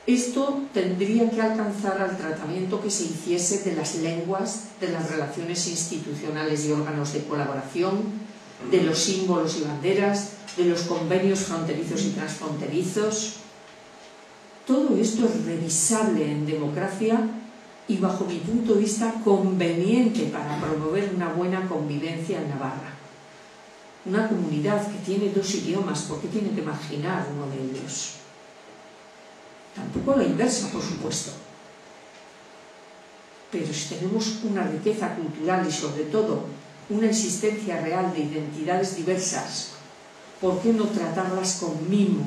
Esto tendría que alcanzar al tratamiento que se hiciese de las lenguas, de las relaciones institucionales y órganos de colaboración, de los símbolos y banderas, de los convenios fronterizos y transfronterizos. Todo esto es revisable en democracia y, bajo mi punto de vista, conveniente para promover una buena convivencia en Navarra. Una comunidad que tiene 2 idiomas, ¿por qué tiene que marginar uno de ellos? Tampoco la inversa, por supuesto. Pero si tenemos una riqueza cultural y, sobre todo, una existencia real de identidades diversas, ¿por qué no tratarlas con mimo,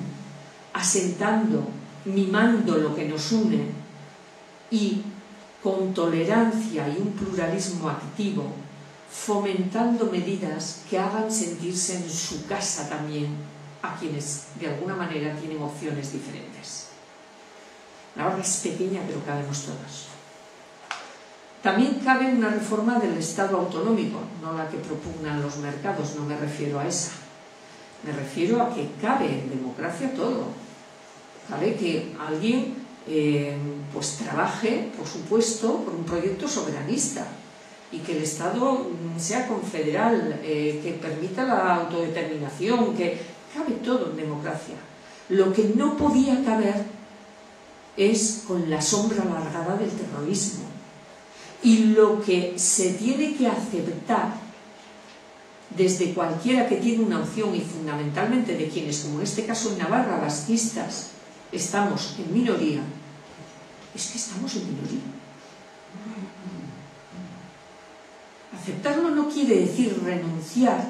asentando, mimando lo que nos une y con tolerancia y un pluralismo activo, fomentando medidas que hagan sentirse en su casa también a quienes de alguna manera tienen opciones diferentes? Navarra es pequeña, pero cabemos todos. También cabe una reforma del Estado autonómico, no la que propugnan los mercados, no me refiero a esa. Me refiero a que cabe en democracia todo. Cabe que alguien pues trabaje, por supuesto, por un proyecto soberanista y que el Estado sea confederal, que permita la autodeterminación, que cabe todo en democracia. Lo que no podía caber es con la sombra alargada del terrorismo. Y lo que se tiene que aceptar desde cualquiera que tiene una opción, y fundamentalmente de quienes, como en este caso en Navarra, vasquistas, estamos en minoría, es que estamos en minoría. Aceptarlo no quiere decir renunciar,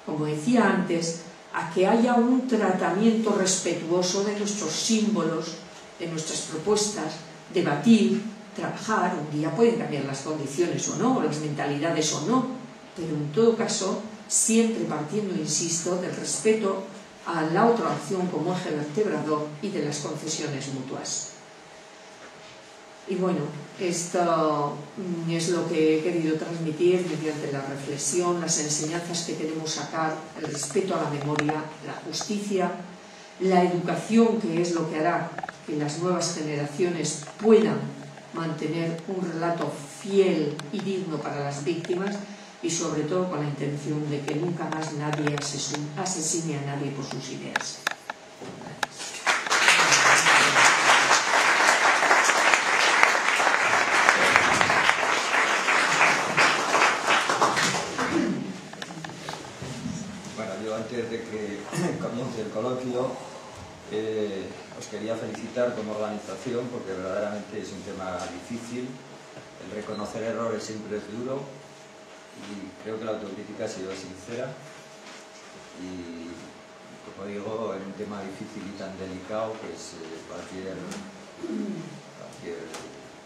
como decía antes, a que haya un tratamiento respetuoso de nuestros símbolos, de nuestras propuestas, debatir, trabajar. Un día pueden cambiar las condiciones o no, las mentalidades o no, pero en todo caso siempre partiendo, insisto, del respeto a la otra opción como eje vertebrador y de las concesiones mutuas. Y bueno, esto es lo que he querido transmitir mediante la reflexión, las enseñanzas que queremos sacar, el respeto a la memoria, la justicia, la educación, que es lo que hará que las nuevas generaciones puedan mantener un relato fiel y digno para las víctimas y sobre todo con la intención de que nunca más nadie asesine a nadie por sus ideas. Bueno, yo antes de que comience el coloquio os quería felicitar como organización porque verdaderamente es un tema difícil. El reconocer errores siempre es duro y creo que la autocrítica ha sido sincera y, como digo, en un tema difícil y tan delicado, pues cualquier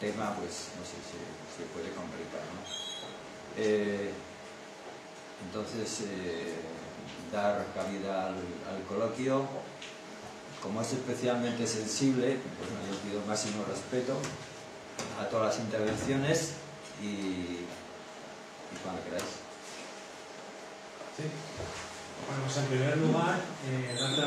tema, pues no sé, se puede complicar, ¿no? Entonces, dar cabida al coloquio. Como es especialmente sensible, pues yo pido el máximo respeto a todas las intervenciones y cuando queráis. Sí. Bueno, pues en primer lugar, darte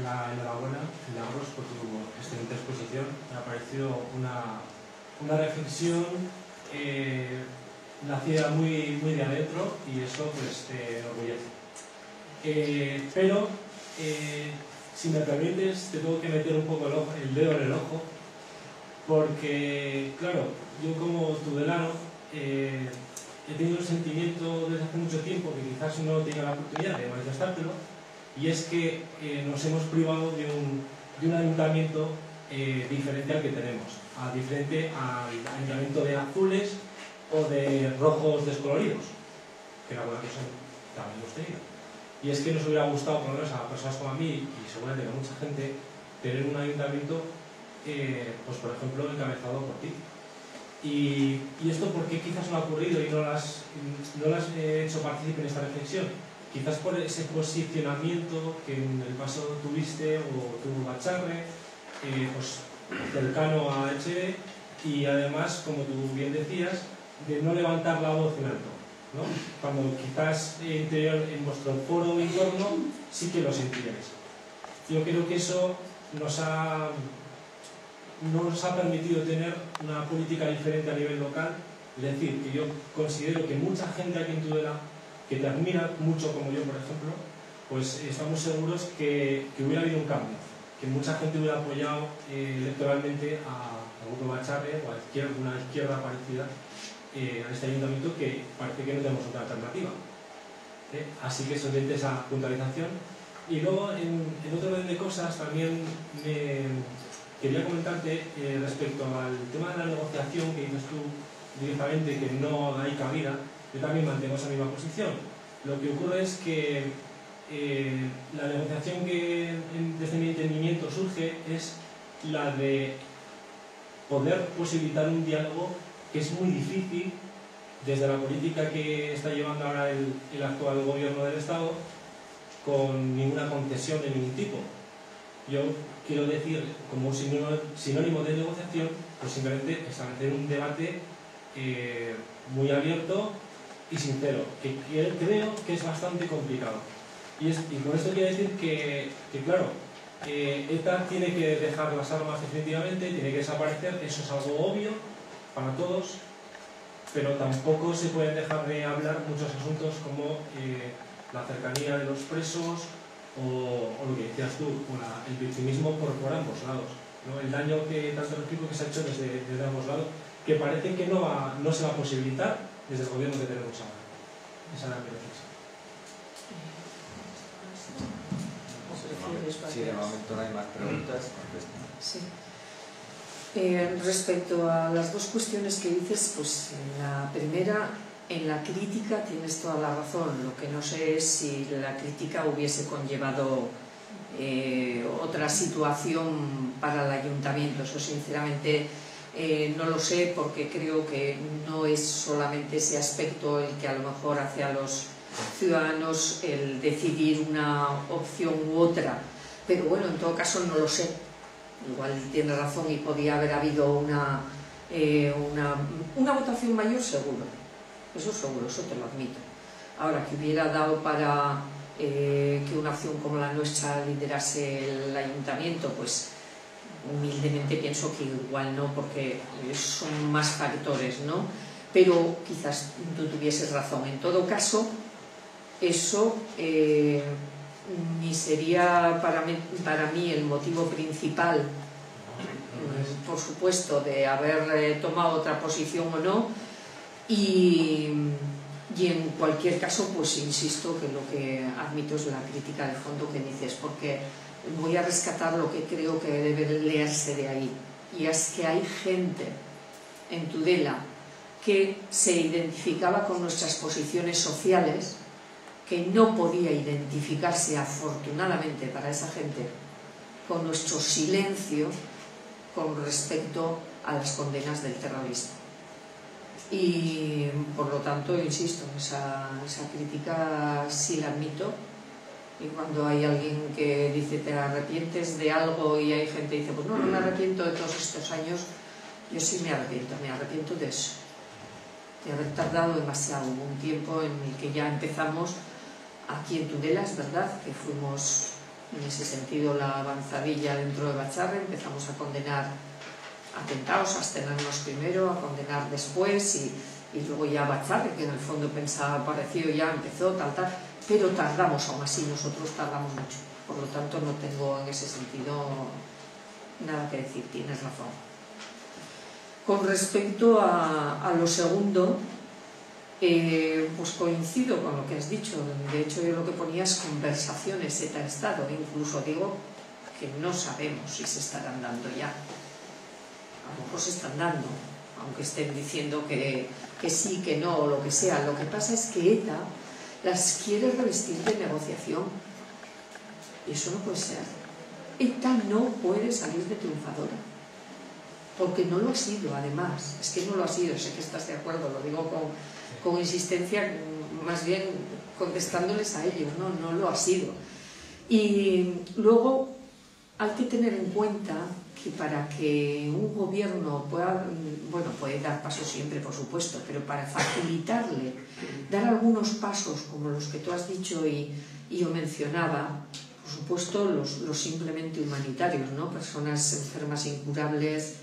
la enhorabuena, Milagros, por tu excelente exposición. Me ha parecido una reflexión nacida muy de adentro y eso pues te enorgullece. Pero si me permites, te tengo que meter un poco el dedo en el ojo, porque, claro, yo como tudelano he tenido un sentimiento desde hace mucho tiempo que quizás no tenga la oportunidad de manifestártelo, y es que nos hemos privado de un ayuntamiento diferente al que tenemos, diferente al ayuntamiento de azules o de rojos descoloridos, que en alguna ocasión también hemos tenido. Y es que nos hubiera gustado, por lo menos a personas como a mí, y seguramente a mucha gente, tener un ayuntamiento, pues por ejemplo, encabezado por ti. Y esto, ¿por qué quizás no ha ocurrido y no las he hecho partícipe en esta reflexión? Quizás por ese posicionamiento que en el pasado tuviste, o tuvo Bacharre, pues cercano a Echeve, y además, como tú bien decías, de no levantar la voz en alto, ¿no? Cuando quizás en vuestro foro interno sí que lo sentíais. Yo creo que eso nos ha permitido tener una política diferente a nivel local. Es decir, que yo considero que mucha gente aquí en Tudela, que te admira mucho como yo, por ejemplo, pues estamos seguros que hubiera habido un cambio, que mucha gente hubiera apoyado electoralmente a Grupo Bacharre o a una izquierda parecida a este ayuntamiento, que parece que no tenemos otra alternativa. Así que solamente esa puntualización. Y luego, en otro orden de cosas, también quería comentarte respecto al tema de la negociación que dices tú directamente, que no hay cabida. Yo también mantengo esa misma posición. Lo que ocurre es que la negociación que desde mi entendimiento surge es la de poder posibilitar un diálogo que es muy difícil desde la política que está llevando ahora el actual gobierno del Estado, con ninguna concesión de ningún tipo. Yo quiero decir, como un sinónimo de negociación, pues simplemente establecer un debate muy abierto y sincero, que creo que es bastante complicado. Y con esto quiero decir que claro, ETA tiene que dejar las armas definitivamente, tiene que desaparecer, eso es algo obvio para todos, pero tampoco se pueden dejar de hablar muchos asuntos como la cercanía de los presos o lo que decías tú, el victimismo por ambos lados, ¿no? El daño que tanto que se ha hecho desde ambos lados, que parece que no se va a posibilitar desde el gobierno que tenemos ahora. Esa era mi reflexión. Si de momento no hay más preguntas, contesten. Sí. Respecto a las dos cuestiones que dices, pues en la primera, en la crítica tienes toda la razón. Lo que no sé es si la crítica hubiese conllevado otra situación para el ayuntamiento. Eso sinceramente no lo sé, porque creo que no es solamente ese aspecto el que a lo mejor hace a los ciudadanos el decidir una opción u otra. Pero bueno, en todo caso no lo sé. Igual tiene razón y podía haber habido una votación mayor, seguro. Eso seguro, eso te lo admito. Ahora, que hubiera dado para que una acción como la nuestra liderase el ayuntamiento, pues humildemente pienso que igual no, porque son más factores, ¿no? Pero quizás tú tuvieses razón. En todo caso, eso ni sería para mí el motivo principal, por supuesto, de haber tomado otra posición o no, y en cualquier caso, pues insisto que lo que admito es la crítica de fondo que dices, porque voy a rescatar lo que creo que debe leerse de ahí, y es que hay gente en Tudela que se identificaba con nuestras posiciones sociales, que no podía identificarse, afortunadamente para esa gente, con nuestro silencio con respecto a las condenas del terrorismo. Y por lo tanto, insisto, esa crítica sí la admito. Y cuando hay alguien que dice te arrepientes de algo y hay gente que dice pues no me arrepiento de todos estos años, yo sí me arrepiento de eso, de haber tardado demasiado. Hubo un tiempo en el que ya empezamos aquí en Tudela, es verdad que fuimos en ese sentido la avanzadilla dentro de Echarri, empezamos a condenar atentados, a abstenernos primero, a condenar después, y luego ya Echarri, que en el fondo pensaba parecido, ya empezó tal, pero tardamos, aún así nosotros tardamos mucho. Por lo tanto, no tengo en ese sentido nada que decir, tienes razón. Con respecto a lo segundo, pues coincido con lo que has dicho. De hecho, yo lo que ponía es conversaciones ETA-Estado. Incluso digo que no sabemos si se estarán dando ya. A lo mejor se están dando, aunque estén diciendo que sí, que no, o lo que sea. Lo que pasa es que ETA las quiere revestir de negociación. Y eso no puede ser. ETA no puede salir de triunfadora. Porque no lo ha sido, además. Es que no lo ha sido, sé que estás de acuerdo, lo digo con insistencia, más bien contestándoles a ellos, no lo ha sido. Y luego hay que tener en cuenta que para que un gobierno pueda, bueno, puede dar pasos siempre, por supuesto, pero para facilitarle, dar algunos pasos como los que tú has dicho y yo mencionaba, por supuesto los simplemente humanitarios, ¿no? Personas enfermas incurables,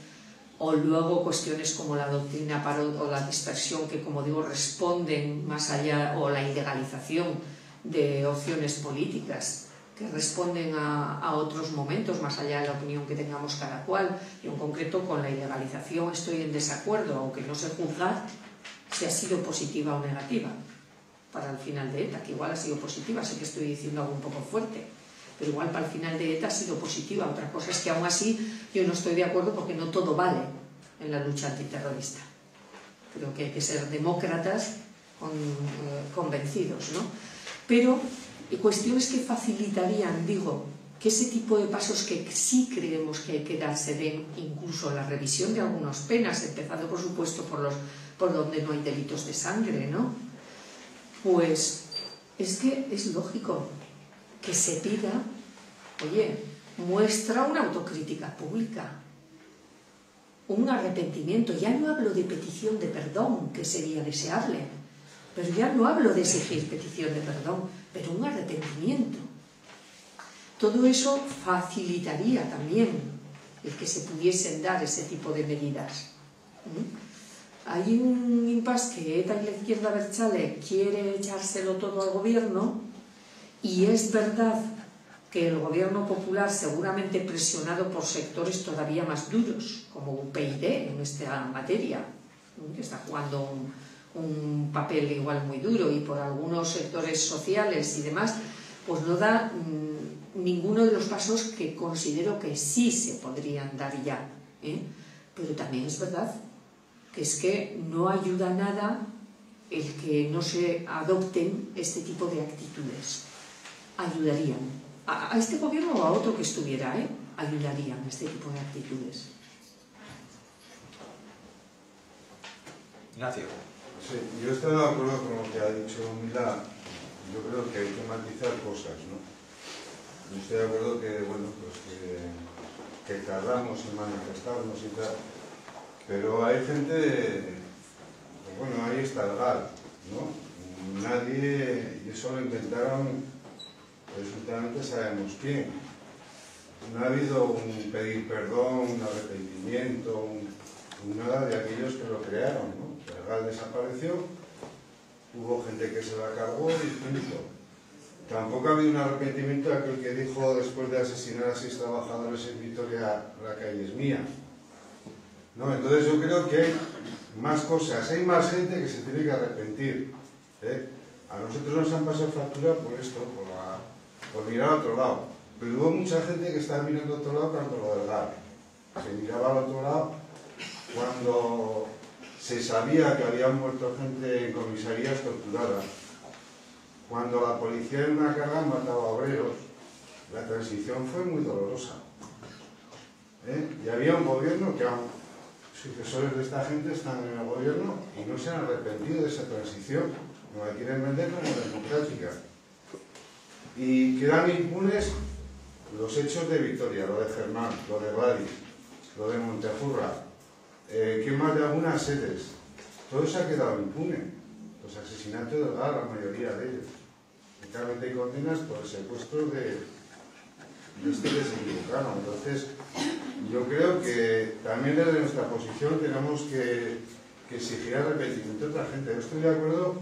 o luego cuestiones como la doctrina Parot o la dispersión, que como digo responden más allá, o la ilegalización de opciones políticas que responden a otros momentos más allá de la opinión que tengamos cada cual. Yo en concreto con la ilegalización estoy en desacuerdo, aunque no sé juzgar si ha sido positiva o negativa para el final de ETA, que igual ha sido positiva, sé que estoy diciendo algo un poco fuerte, pero igual para el final de ETA ha sido positiva. Otra cosa es que aún así yo no estoy de acuerdo, porque no todo vale en la lucha antiterrorista. Creo que hay que ser demócratas convencidos, ¿no? Pero cuestiones que facilitarían, digo, que ese tipo de pasos que sí creemos que hay que darse den, incluso la revisión de algunas penas, empezando por supuesto por donde no hay delitos de sangre, ¿no? Pues es que es lógico que se pida, oye, muestra una autocrítica pública, un arrepentimiento. Ya no hablo de petición de perdón, que sería deseable, pero ya no hablo de exigir petición de perdón, pero un arrepentimiento. Todo eso facilitaría también el que se pudiesen dar ese tipo de medidas. Hay un impasse que ETA y la izquierda abertzale quiere echárselo todo al gobierno, y es verdad que el gobierno popular, seguramente presionado por sectores todavía más duros, como UPyD en esta materia, que está jugando un papel igual muy duro, y por algunos sectores sociales y demás, pues no da ninguno de los pasos que considero que sí se podrían dar ya. Pero también es verdad que es que no ayuda nada el que no se adopten este tipo de actitudes. Ayudarían a este gobierno o a otro que estuviera, ayudarían a este tipo de actitudes. Ignacio. Sí, yo estoy de acuerdo con lo que ha dicho Milá. Yo creo que hay que matizar cosas, ¿no? Yo estoy de acuerdo que, bueno, pues que tardamos en manifestarnos y tal, pero hay gente, pues bueno, ahí está el GAL, ¿no? Nadie, y eso lo inventaron, resultadamente sabemos quién. no ha habido un pedir perdón, un arrepentimiento, nada de aquellos que lo crearon, ¿no? El GAL desapareció, hubo gente que se la cargó y punto. Tampoco ha habido un arrepentimiento de aquel que dijo después de asesinar a 6 trabajadores en Vitoria, la calle es mía. ¿No? Entonces yo creo que hay más cosas, hay más gente que se tiene que arrepentir. A nosotros nos han pasado factura por esto, por mirar a otro lado. Pero hubo mucha gente que estaba mirando a otro lado cuando lo del GAL. Se miraba al otro lado cuando se sabía que habían muerto gente en comisarías torturadas. Cuando la policía en una carga mataba a obreros, la transición fue muy dolorosa. Y había un gobierno que aún sucesores de esta gente están en el gobierno y no se han arrepentido de esa transición, no la quieren vender como democrática. Y quedan impunes los hechos de Vitoria, lo de Germán, lo de Gladys, lo de Montejurra, ¿qué más de algunas sedes? Todo se ha quedado impune. Los asesinatos del GAL, la mayoría de ellos. Únicamente hay condenas por el secuestro de este que se equivocaron. Entonces, yo creo que también desde nuestra posición tenemos que exigir arrepentimiento a otra gente. Yo estoy de acuerdo,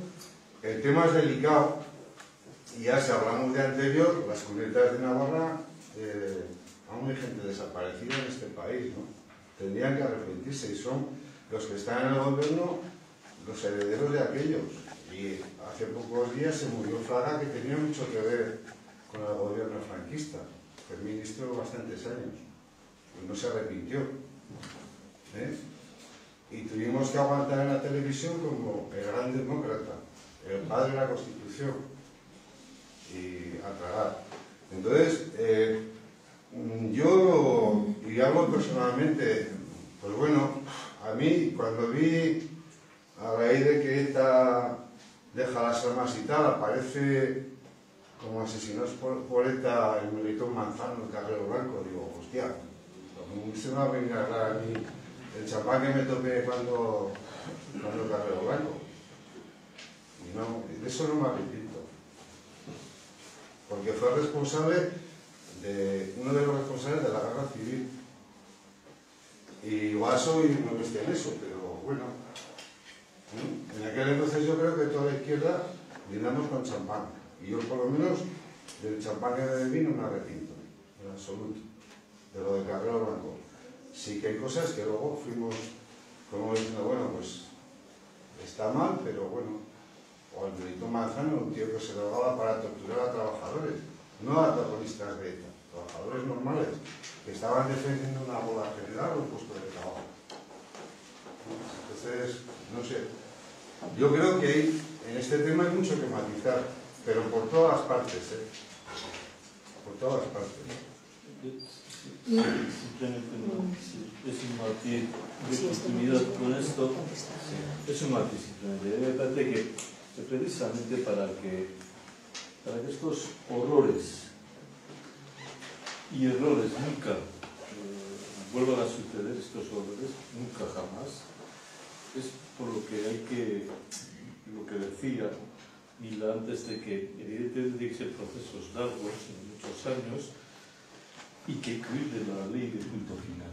el tema es delicado, y ya si hablamos de anterior, las cunetas de Navarra, aún hay gente desaparecida en este país, ¿no? Tendrían que arrepentirse y son los que están en el gobierno los herederos de aquellos. Y hace pocos días se murió Fraga, que tenía mucho que ver con el gobierno franquista. Fue ministro bastantes años y no se arrepintió. Y tuvimos que aguantar en la televisión como el gran demócrata, el padre de la Constitución, y a tragar. Entonces, yo, y hablo personalmente, pues bueno, a mí cuando vi a raíz de que ETA deja las armas y tal, aparece como asesinados por ETA el Melitón Manzano, el Carrero Blanco, digo, hostia, no se me va a venir a hablar a mí el champán que me topé cuando Carrero Blanco. Y no, de eso no me arrepiento. Porque fue responsable uno de los responsables de la guerra civil. Y igual soy muy bestia en eso, pero bueno. En aquel entonces yo creo que toda la izquierda brindamos con champán. Y yo por lo menos del champán que me bebí no me arrepiento, en absoluto. De lo de Carrero Blanco. Sí que hay cosas que luego fuimos como diciendo, bueno, pues está mal, pero bueno. O el Melitón Manzano, un tío que se drogaba para torturar a trabajadores, no a terroristas de ETA, trabajadores normales, que estaban defendiendo una boda general o un puesto de trabajo. Entonces, no sé. Yo creo que en este tema hay mucho que matizar, pero por todas las partes, por todas las partes. Simplemente no, es un matiz de continuidad con esto, es un matiz simplemente. Me parece que precisamente para que estos horrores y errores nunca vuelvan a suceder, estos horrores, nunca jamás, es por lo que hay que, lo que decía Mila antes, de que evidentemente tiene que ser procesos largos, muchos años, y que incluir de la ley de punto final.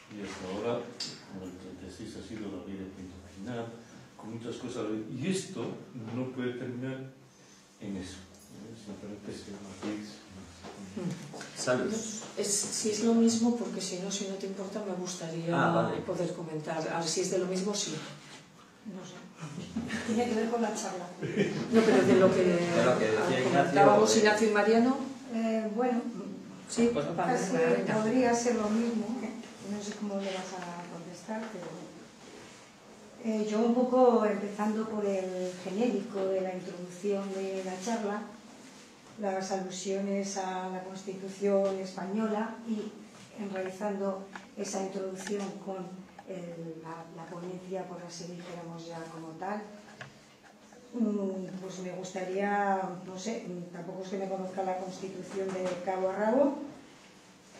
Y hasta ahora, como el 36 ha sido la ley de punto final, con muchas cosas, y esto no puede terminar en eso. Simplemente es un matiz. Saludos. Si es lo mismo, porque si no te importa, me gustaría poder comentar. A ver si es de lo mismo, sí. No sé. Tiene que ver con la charla. No, pero de lo que comentábamos Ignacio y Mariano. Bueno, sí, casi podría ser lo mismo. No sé cómo le vas a contestar, pero yo un poco empezando por el genérico de la introducción de la charla, las alusiones a la Constitución española y enraizando esa introducción con la ponencia, por así dijéramos ya como tal, pues me gustaría, no sé, tampoco es que me conozca la Constitución de cabo a rabo,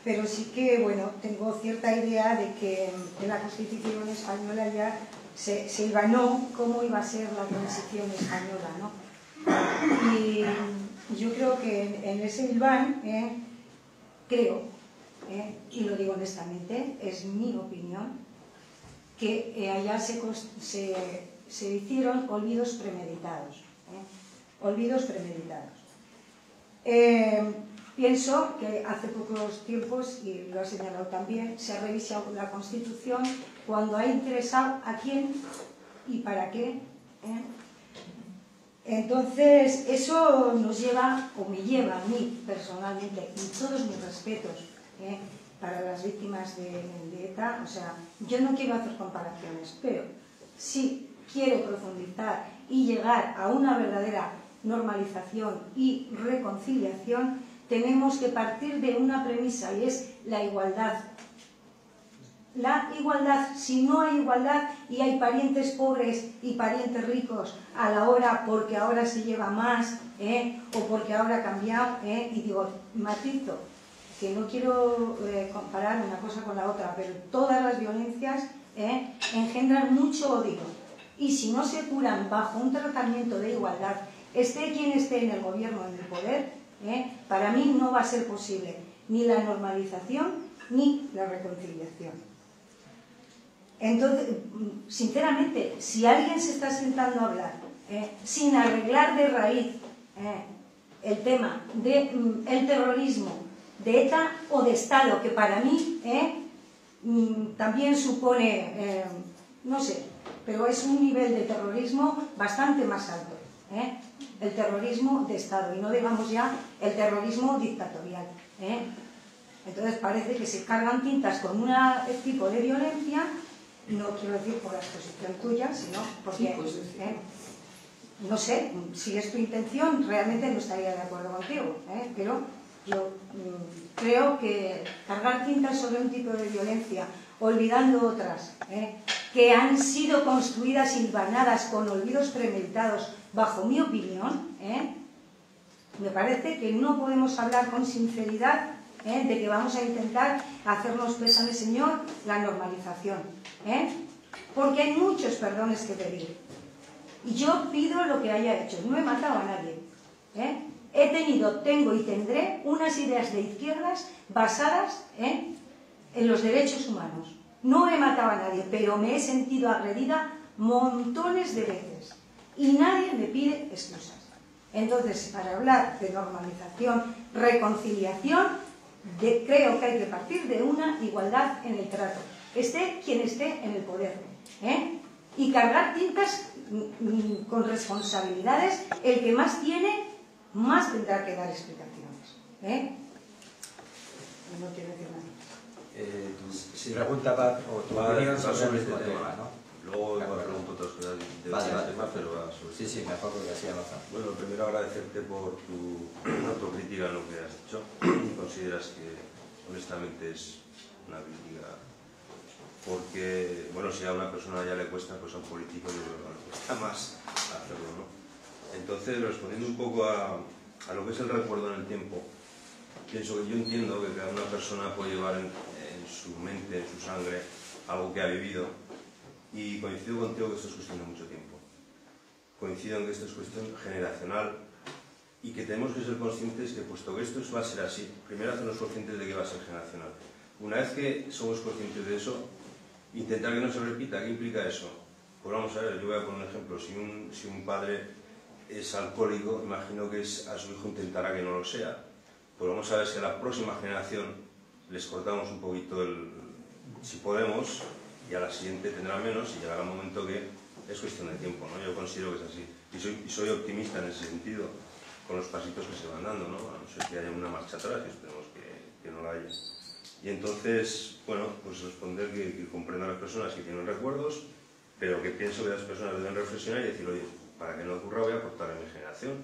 pero sí que, bueno, tengo cierta idea de que en la Constitución española ya se hilvanó cómo iba a ser la transición española, ¿no? Y yo creo que en ese hilván creo, y lo digo honestamente, es mi opinión, que allá se hicieron olvidos premeditados. Olvidos premeditados. Pienso que hace pocos tiempos, y lo ha señalado también, se ha revisado la Constitución cuando ha interesado a quién y para qué. Entonces, eso nos lleva, o me lleva a mí personalmente, y todos mis respetos para las víctimas de ETA, o sea, yo no quiero hacer comparaciones, pero sí quiero profundizar y llegar a una verdadera normalización y reconciliación, tenemos que partir de una premisa, y es la igualdad. La igualdad, si no hay igualdad y hay parientes pobres y parientes ricos a la hora porque ahora se lleva más, o porque ahora ha cambiado, y digo, matizo, que no quiero comparar una cosa con la otra, pero todas las violencias engendran mucho odio, y si no se curan bajo un tratamiento de igualdad, esté quien esté en el gobierno, en el poder, para mí no va a ser posible ni la normalización ni la reconciliación. Entonces, sinceramente, si alguien se está sentando a hablar sin arreglar de raíz el tema del terrorismo de ETA o de Estado, que para mí también supone, no sé, pero es un nivel de terrorismo bastante más alto, el terrorismo de Estado, y no digamos ya el terrorismo dictatorial. Entonces parece que se cargan tintas con un tipo de violencia, no quiero decir por la exposición tuya, sino porque, no sé, si es tu intención, realmente no estaría de acuerdo contigo, pero yo creo que cargar tintas sobre un tipo de violencia, olvidando otras, que han sido construidas y hilvanadas con olvidos premeditados, bajo mi opinión, me parece que no podemos hablar con sinceridad de que vamos a intentar hacernos, pésame Señor, la normalización, porque hay muchos perdones que pedir, y yo pido lo que haya hecho, no he matado a nadie, he tenido, tengo y tendré unas ideas de izquierdas basadas en los derechos humanos. No he matado a nadie, pero me he sentido agredida montones de veces y nadie me pide excusas. Entonces, para hablar de normalización, reconciliación, creo que hay que partir de una igualdad en el trato, esté quien esté en el poder, y cargar tintas con responsabilidades. El que más tiene, más tendrá que dar explicaciones. No quiero decir nada. Si pregunta o tu opinión sobre este tema, ¿no? Luego pregunto otras cosas de este tema, pero va sobre sí, sí, mejor porque así avanza. Bueno, primero agradecerte por tu autocrítica en lo que has dicho. Consideras que honestamente es una crítica, porque, bueno, si a una persona ya le cuesta, pues a un político yo creo que le cuesta más hacerlo, ¿no? Entonces, respondiendo un poco a lo que es el recuerdo en el tiempo, pienso que yo entiendo que cada una persona puede llevar en su mente, en su sangre, algo que ha vivido, y coincido contigo que esto es cuestión de mucho tiempo. Coincido en que esto es cuestión generacional y que tenemos que ser conscientes que, puesto que esto va a ser así, primero hacernos conscientes de que va a ser generacional. Una vez que somos conscientes de eso, intentar que no se repita. ¿Qué implica eso? Pues vamos a ver, yo voy a poner un ejemplo. Si un padre es alcohólico, imagino que a su hijo intentará que no lo sea. Pues vamos a ver si a la próxima generación les cortamos un poquito si podemos, y a la siguiente tendrá menos, y llegará un momento que es cuestión de tiempo, ¿no? Yo considero que es así. Y soy optimista en ese sentido, con los pasitos que se van dando, ¿no? A no ser que haya una marcha atrás, y esperemos que no la haya. Y entonces, bueno, pues responder que comprendo a las personas que tienen recuerdos, pero que pienso que las personas deben reflexionar y decir, oye, para que no ocurra voy a aportar a mi generación,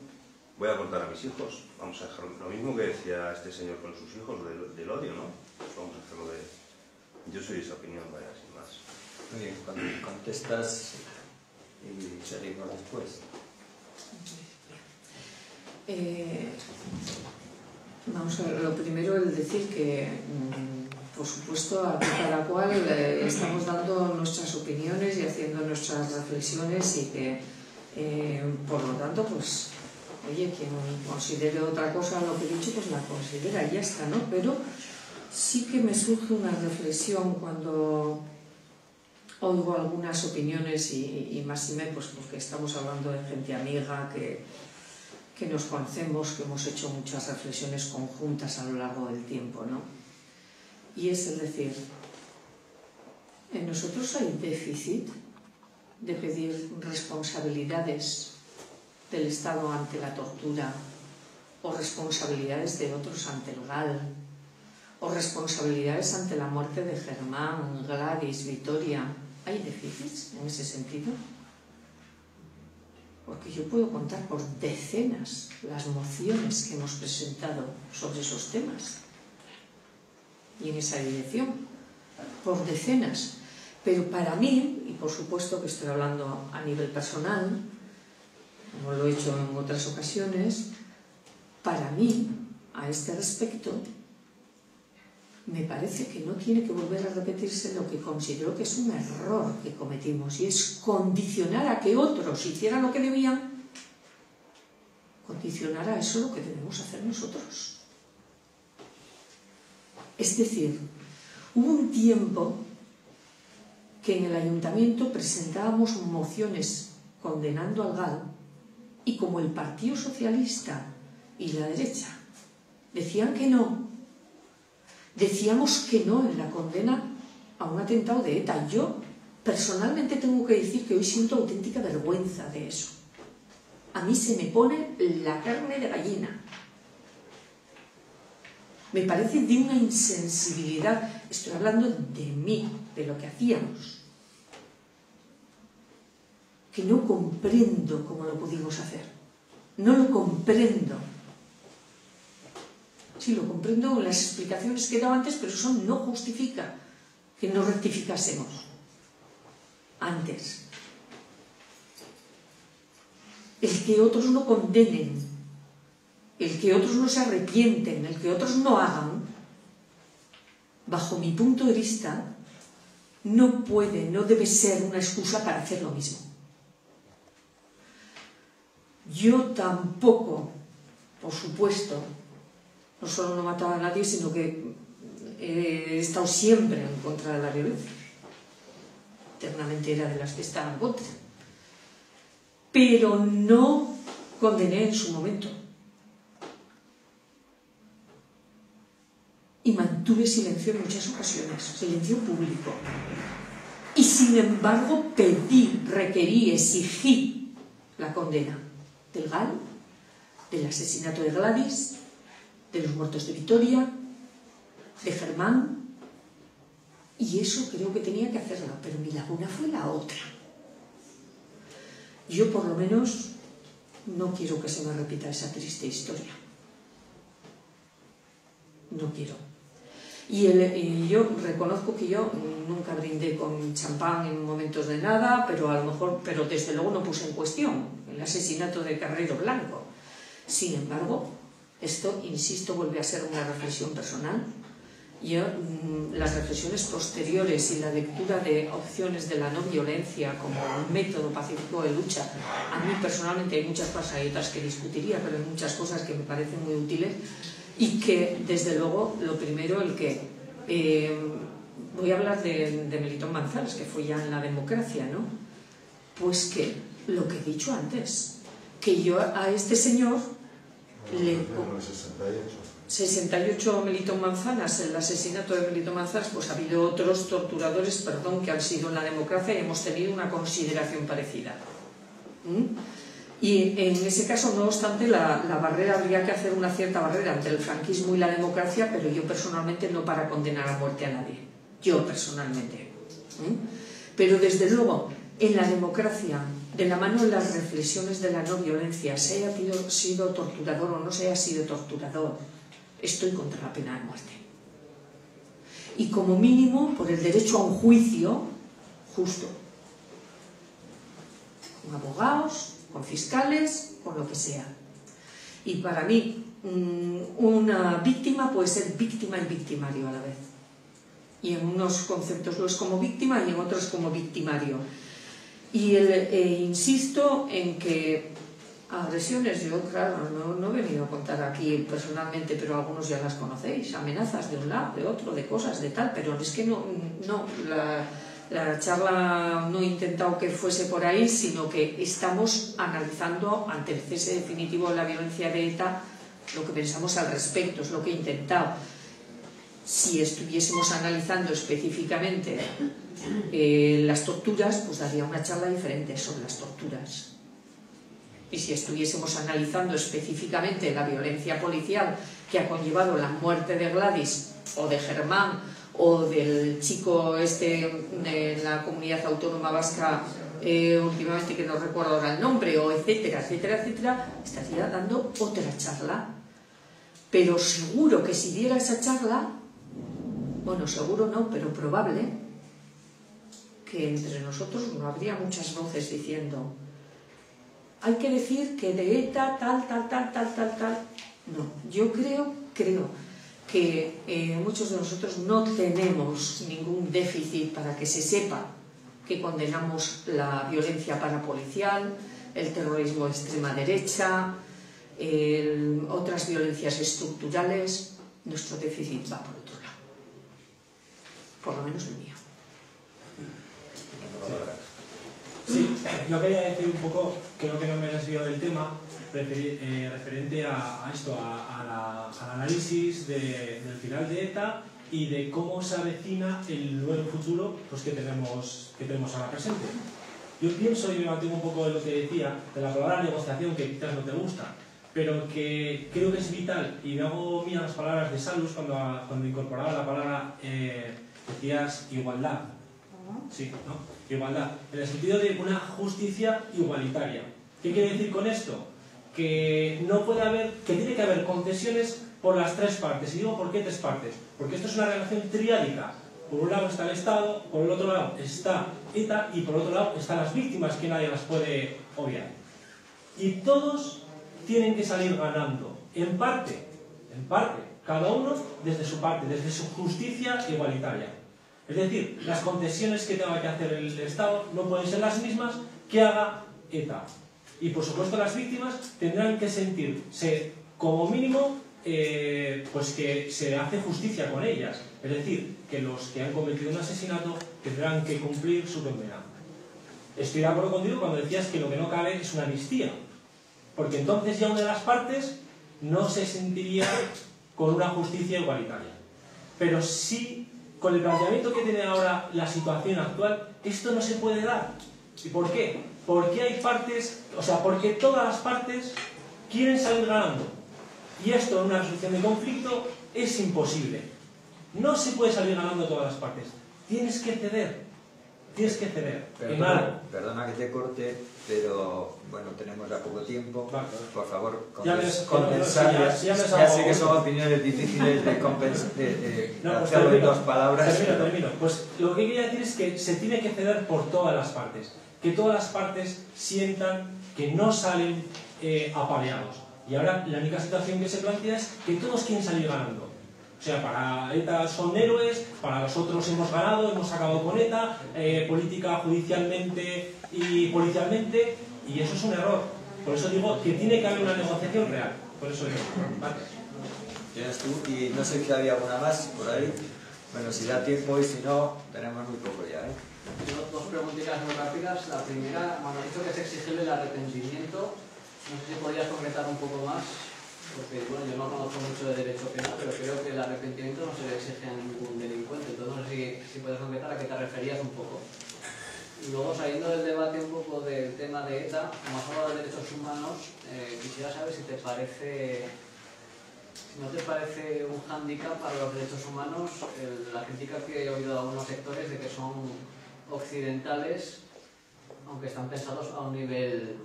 voy a aportar a mis hijos, vamos a dejar lo mismo que decía este señor con sus hijos, del odio, ¿no? Pues vamos a hacerlo de... Yo soy esa opinión, vaya, sin más. Muy bien, cuando contestas y seguimos después. Vamos a ver, lo primero el decir que, por supuesto, a cada cual estamos dando nuestras opiniones y haciendo nuestras reflexiones, y que, por lo tanto, pues oye, quien considere otra cosa lo que he dicho, pues la considera y ya está, ¿no? Pero sí que me surge una reflexión cuando oigo algunas opiniones y más y menos, pues porque estamos hablando de gente amiga que nos conocemos, que hemos hecho muchas reflexiones conjuntas a lo largo del tiempo, ¿no? Y es decir, en nosotros hay déficit de pedir responsabilidades del Estado ante la tortura, o responsabilidades de otros ante el GAL, o responsabilidades ante la muerte de Germán, Gladys, Vitoria. ¿Hay déficits en ese sentido? Porque yo puedo contar por decenas las mociones que hemos presentado sobre esos temas y en esa dirección, por decenas. Pero para mí, y por supuesto que estoy hablando a nivel personal, como lo he hecho en otras ocasiones, para mí, a este respecto, me parece que no tiene que volver a repetirse lo que considero que es un error que cometimos, y es condicionar a que otros hicieran lo que debían, condicionar a eso lo que debemos hacer nosotros. Es decir, hubo un tiempo que en el ayuntamiento presentábamos mociones condenando al GAL, y como el Partido Socialista y la derecha decían que no, decíamos que no en la condena a un atentado de ETA. Yo personalmente tengo que decir que hoy siento auténtica vergüenza de eso. A mí se me pone la carne de gallina. Me parece de una insensibilidad. Estoy hablando de mí, de lo que hacíamos, que no comprendo cómo lo pudimos hacer. No lo comprendo. Sí, lo comprendo en las explicaciones que he dado antes, pero eso no justifica que no rectificásemos antes. El que otros no condenen, el que otros no se arrepienten, el que otros no hagan, bajo mi punto de vista, no puede, no debe ser una excusa para hacer lo mismo. Yo tampoco, por supuesto, no solo no mataba a nadie, sino que he estado siempre en contra de la violencia. Eternamente era de las que estaban en contra. Pero no condené en su momento. Y mantuve silencio en muchas ocasiones, silencio público. Y sin embargo pedí, requerí, exigí la condena del GAL, del asesinato de Gladys, de los muertos de Vitoria, de Germán, y eso creo que tenía que hacerlo, pero mi laguna fue la otra. Yo por lo menos no quiero que se me repita esa triste historia. No quiero. Y yo reconozco que yo nunca brindé con champán en momentos de nada, pero a lo mejor, pero desde luego no puse en cuestión el asesinato de Carrero Blanco. Sin embargo, esto, insisto, vuelve a ser una reflexión personal. Yo, las reflexiones posteriores y la lectura de opciones de la no violencia como un método pacífico de lucha, a mí personalmente hay muchas cosas, hay otras que discutiría, pero hay muchas cosas que me parecen muy útiles y que, desde luego, lo primero, el que... voy a hablar de Melitón Manzanas, que fue ya en la democracia, ¿no? Pues que, lo que he dicho antes, que yo a este señor le... 68 Melitón Manzanas, el asesinato de Melitón Manzanas, pues ha habido otros torturadores, perdón, que han sido en la democracia y hemos tenido una consideración parecida. Y en ese caso, no obstante, la barrera, habría que hacer una cierta barrera entre el franquismo y la democracia, pero yo personalmente no para condenar a muerte a nadie. Yo personalmente. Pero desde luego, en la democracia, de la mano de las reflexiones de la no violencia, se haya sido torturador o no se haya sido torturador, estoy contra la pena de muerte. Y como mínimo, por el derecho a un juicio justo. Con abogados, con fiscales, con lo que sea. Y para mí, una víctima puede ser víctima y victimario a la vez. Y en unos conceptos lo es como víctima y en otros como victimario. Y insisto en que Agresiones, yo claro, no he venido a contar aquí personalmente, pero algunos ya las conocéis, amenazas de un lado, de otro, de cosas, de tal, pero es que la charla no he intentado que fuese por ahí, sino que estamos analizando ante el cese definitivo de la violencia de ETA lo que pensamos al respecto, es lo que he intentado. Si estuviésemos analizando específicamente las torturas, pues daría una charla diferente sobre las torturas. Y si estuviésemos analizando específicamente la violencia policial que ha conllevado la muerte de Gladys o de Germán o del chico de la comunidad autónoma vasca últimamente, que no recuerdo ahora el nombre, o etcétera, etcétera, etcétera, estaría dando otra charla. Pero seguro que si diera esa charla, bueno, seguro no, pero probable, que entre nosotros no habría muchas voces diciendo hay que decir que de ETA tal. No, yo creo que muchos de nosotros no tenemos ningún déficit para que se sepa que condenamos la violencia parapolicial, el terrorismo de extrema derecha, otras violencias estructurales. Nuestro déficit va por otro lado, por lo menos el mío. Sí, yo quería decir un poco, creo que no me he desviado del tema, referente a esto, al análisis del final de ETA y de cómo se avecina el nuevo futuro pues, que tenemos ahora presente. Yo pienso, y me mantengo un poco de lo que decía, de la palabra negociación, que quizás no te gusta, pero que creo que es vital, y me hago mías las palabras de Salus cuando incorporaba la palabra, decías igualdad. Sí, ¿no? Igualdad, en el sentido de una justicia igualitaria. ¿Qué quiere decir con esto? Que no puede haber, que tiene que haber concesiones por las tres partes. Y digo, ¿por qué tres partes? Porque esto es una relación triádica. Por un lado está el Estado, por el otro lado está ETA y por otro lado están las víctimas, que nadie las puede obviar. Y todos tienen que salir ganando, en parte, cada uno desde su parte, desde su justicia igualitaria. Es decir, las concesiones que tenga que hacer el Estado no pueden ser las mismas que haga ETA. Y por supuesto las víctimas tendrán que sentirse, como mínimo, pues que se hace justicia con ellas. Es decir, que los que han cometido un asesinato tendrán que cumplir su condena. Estoy de acuerdo contigo cuando decías que lo que no cabe es una amnistía. Porque entonces ya una de las partes no se sentiría con una justicia igualitaria. Pero sí, con el planteamiento que tiene ahora la situación actual, esto no se puede dar. ¿Y por qué? Porque hay partes, porque todas las partes quieren salir ganando. Y esto en una resolución de conflicto es imposible. No se puede salir ganando todas las partes. Tienes que ceder. Tienes que ceder. Perdona que te corte, pero bueno, tenemos ya poco tiempo. Vale. Por favor, condensar. Ya sé que son opiniones difíciles de hacerlo en dos palabras. Termino. Pues lo que quería decir es que se tiene que ceder por todas las partes. Que todas las partes sientan que no salen apaleados. Y ahora la única situación que se plantea es que todos quieren salir ganando. O sea, para ETA son héroes, para nosotros hemos ganado, hemos acabado con ETA, política, judicialmente y policialmente, y eso es un error. Por eso digo que tiene que haber una negociación real. Por eso digo. ¿Vale? Tienes tú, y no sé si había alguna más por ahí. Bueno, si da tiempo y si no, tenemos muy poco ya, ¿eh? Dos preguntitas muy rápidas. La primera, cuando has dicho que es exigible el arrepentimiento, no sé si podrías concretar un poco más. Porque, bueno, yo no conozco mucho de derecho penal, pero creo que el arrepentimiento no se le exige a ningún delincuente. Entonces, no sé si puedes concretar a qué te referías un poco. Y luego, saliendo del debate un poco del tema de ETA, como has hablado de derechos humanos, quisiera saber si te parece, si no te parece un hándicap para los derechos humanos la crítica que he oído de algunos sectores de que son occidentales, aunque están pensados a un nivel,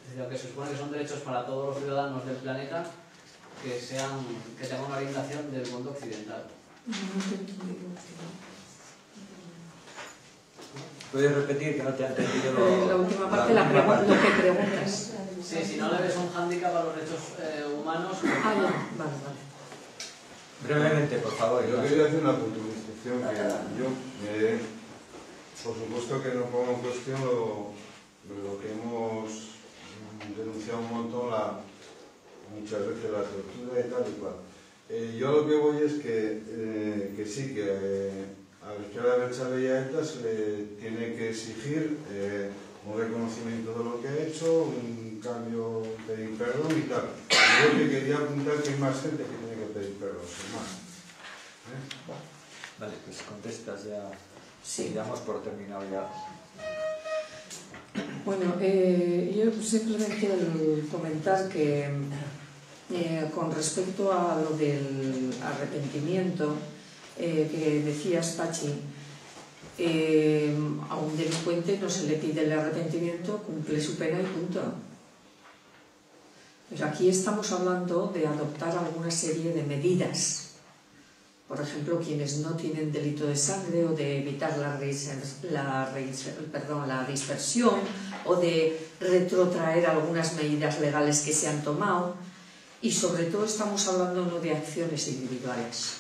es decir, que se supone que son derechos para todos los ciudadanos del planeta, que tengan una orientación del mundo occidental. ¿Puedes repetir que no te ha entendido la última parte, lo que preguntas? Sí, si no le ves un hándicap a los derechos humanos... Vale. Brevemente, por favor. Yo quería hacer una puntualización que yo, por supuesto que no pongo en cuestión lo que hemos denunciado un montón muchas veces la tortura y tal y cual. Yo lo que voy es que sí, que a la izquierda Abertzale y a ETA se le tiene que exigir un reconocimiento de lo que ha hecho, un cambio, pedir perdón y tal. Yo que quería apuntar que hay más gente que tiene que pedir perdón, sin más. Vale, pues contestas ya. Sí. Damos por terminado ya. Bueno, yo simplemente comentar que con respecto a lo del arrepentimiento que decías, Pachi, a un delincuente no se le pide el arrepentimiento, cumple su pena y punto. Pero aquí estamos hablando de adoptar alguna serie de medidas. Por ejemplo, quienes no tienen delito de sangre, o de evitar la dispersión, o de retrotraer algunas medidas legales que se han tomado. Y sobre todo estamos hablando no de acciones individuales.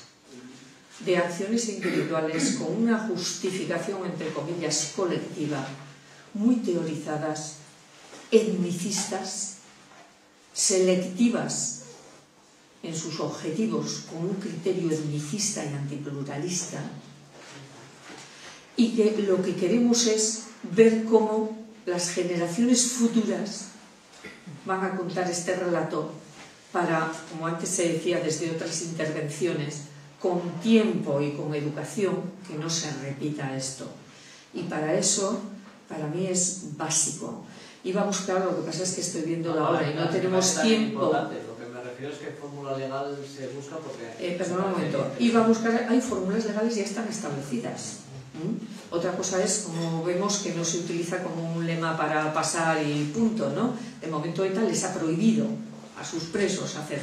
De acciones individuales con una justificación, entre comillas, colectiva, muy teorizadas, etnicistas, selectivas en sus objetivos, con un criterio etnicista y antipluralista, y que lo que queremos es ver cómo las generaciones futuras van a contar este relato para, como antes se decía desde otras intervenciones, con tiempo y con educación, que no se repita esto. Y para eso, para mí es básico. Iba a buscar, lo que pasa es que estoy viendo la hora y no tenemos tiempo. Lo que me refiero es que fórmula legal se busca porque... Perdón un momento. Iba a buscar, hay fórmulas legales ya están establecidas. Otra cosa es, como vemos, que no se utiliza como un lema para pasar y punto, ¿no? De momento ETA les ha prohibido a sus presos hacer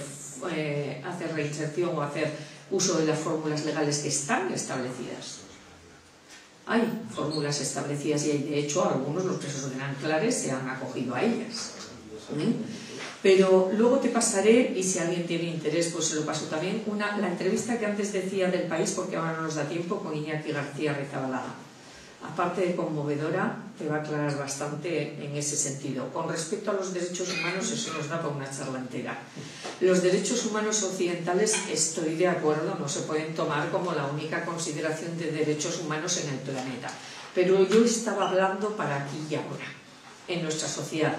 reinserción o hacer uso de las fórmulas legales que están establecidas. Hay fórmulas establecidas y de hecho algunos, los presos de Nanclares, se han acogido a ellas. Pero luego te pasaré, y si alguien tiene interés pues se lo paso también, la entrevista que antes decía del País, porque ahora no nos da tiempo, con Iñaki García Rezabalaga. Aparte de conmovedora, te va a aclarar bastante en ese sentido. Con respecto a los derechos humanos, eso nos da para una charla entera. Los derechos humanos occidentales, estoy de acuerdo, no se pueden tomar como la única consideración de derechos humanos en el planeta. Pero yo estaba hablando para aquí y ahora, en nuestra sociedad.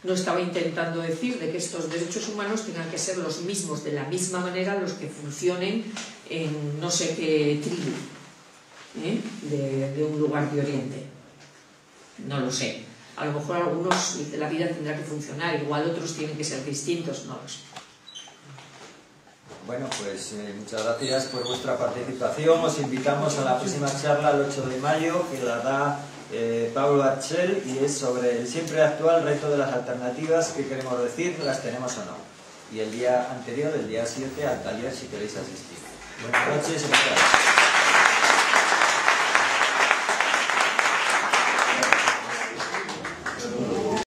No estaba intentando decir de que estos derechos humanos tengan que ser los mismos, de la misma manera los que funcionen en no sé qué tribu. De un lugar de Oriente. No lo sé. A lo mejor algunos la vida tendrá que funcionar, igual otros tienen que ser distintos, no lo sé. Bueno, pues muchas gracias por vuestra participación. Os invitamos a la próxima charla el 8 de mayo, que la da Pablo Archel, y es sobre el siempre actual reto de las alternativas. ¿Qué queremos decir? ¿Las tenemos o no? Y el día anterior, el día 7, al taller, si queréis asistir. Buenas noches y muchas gracias.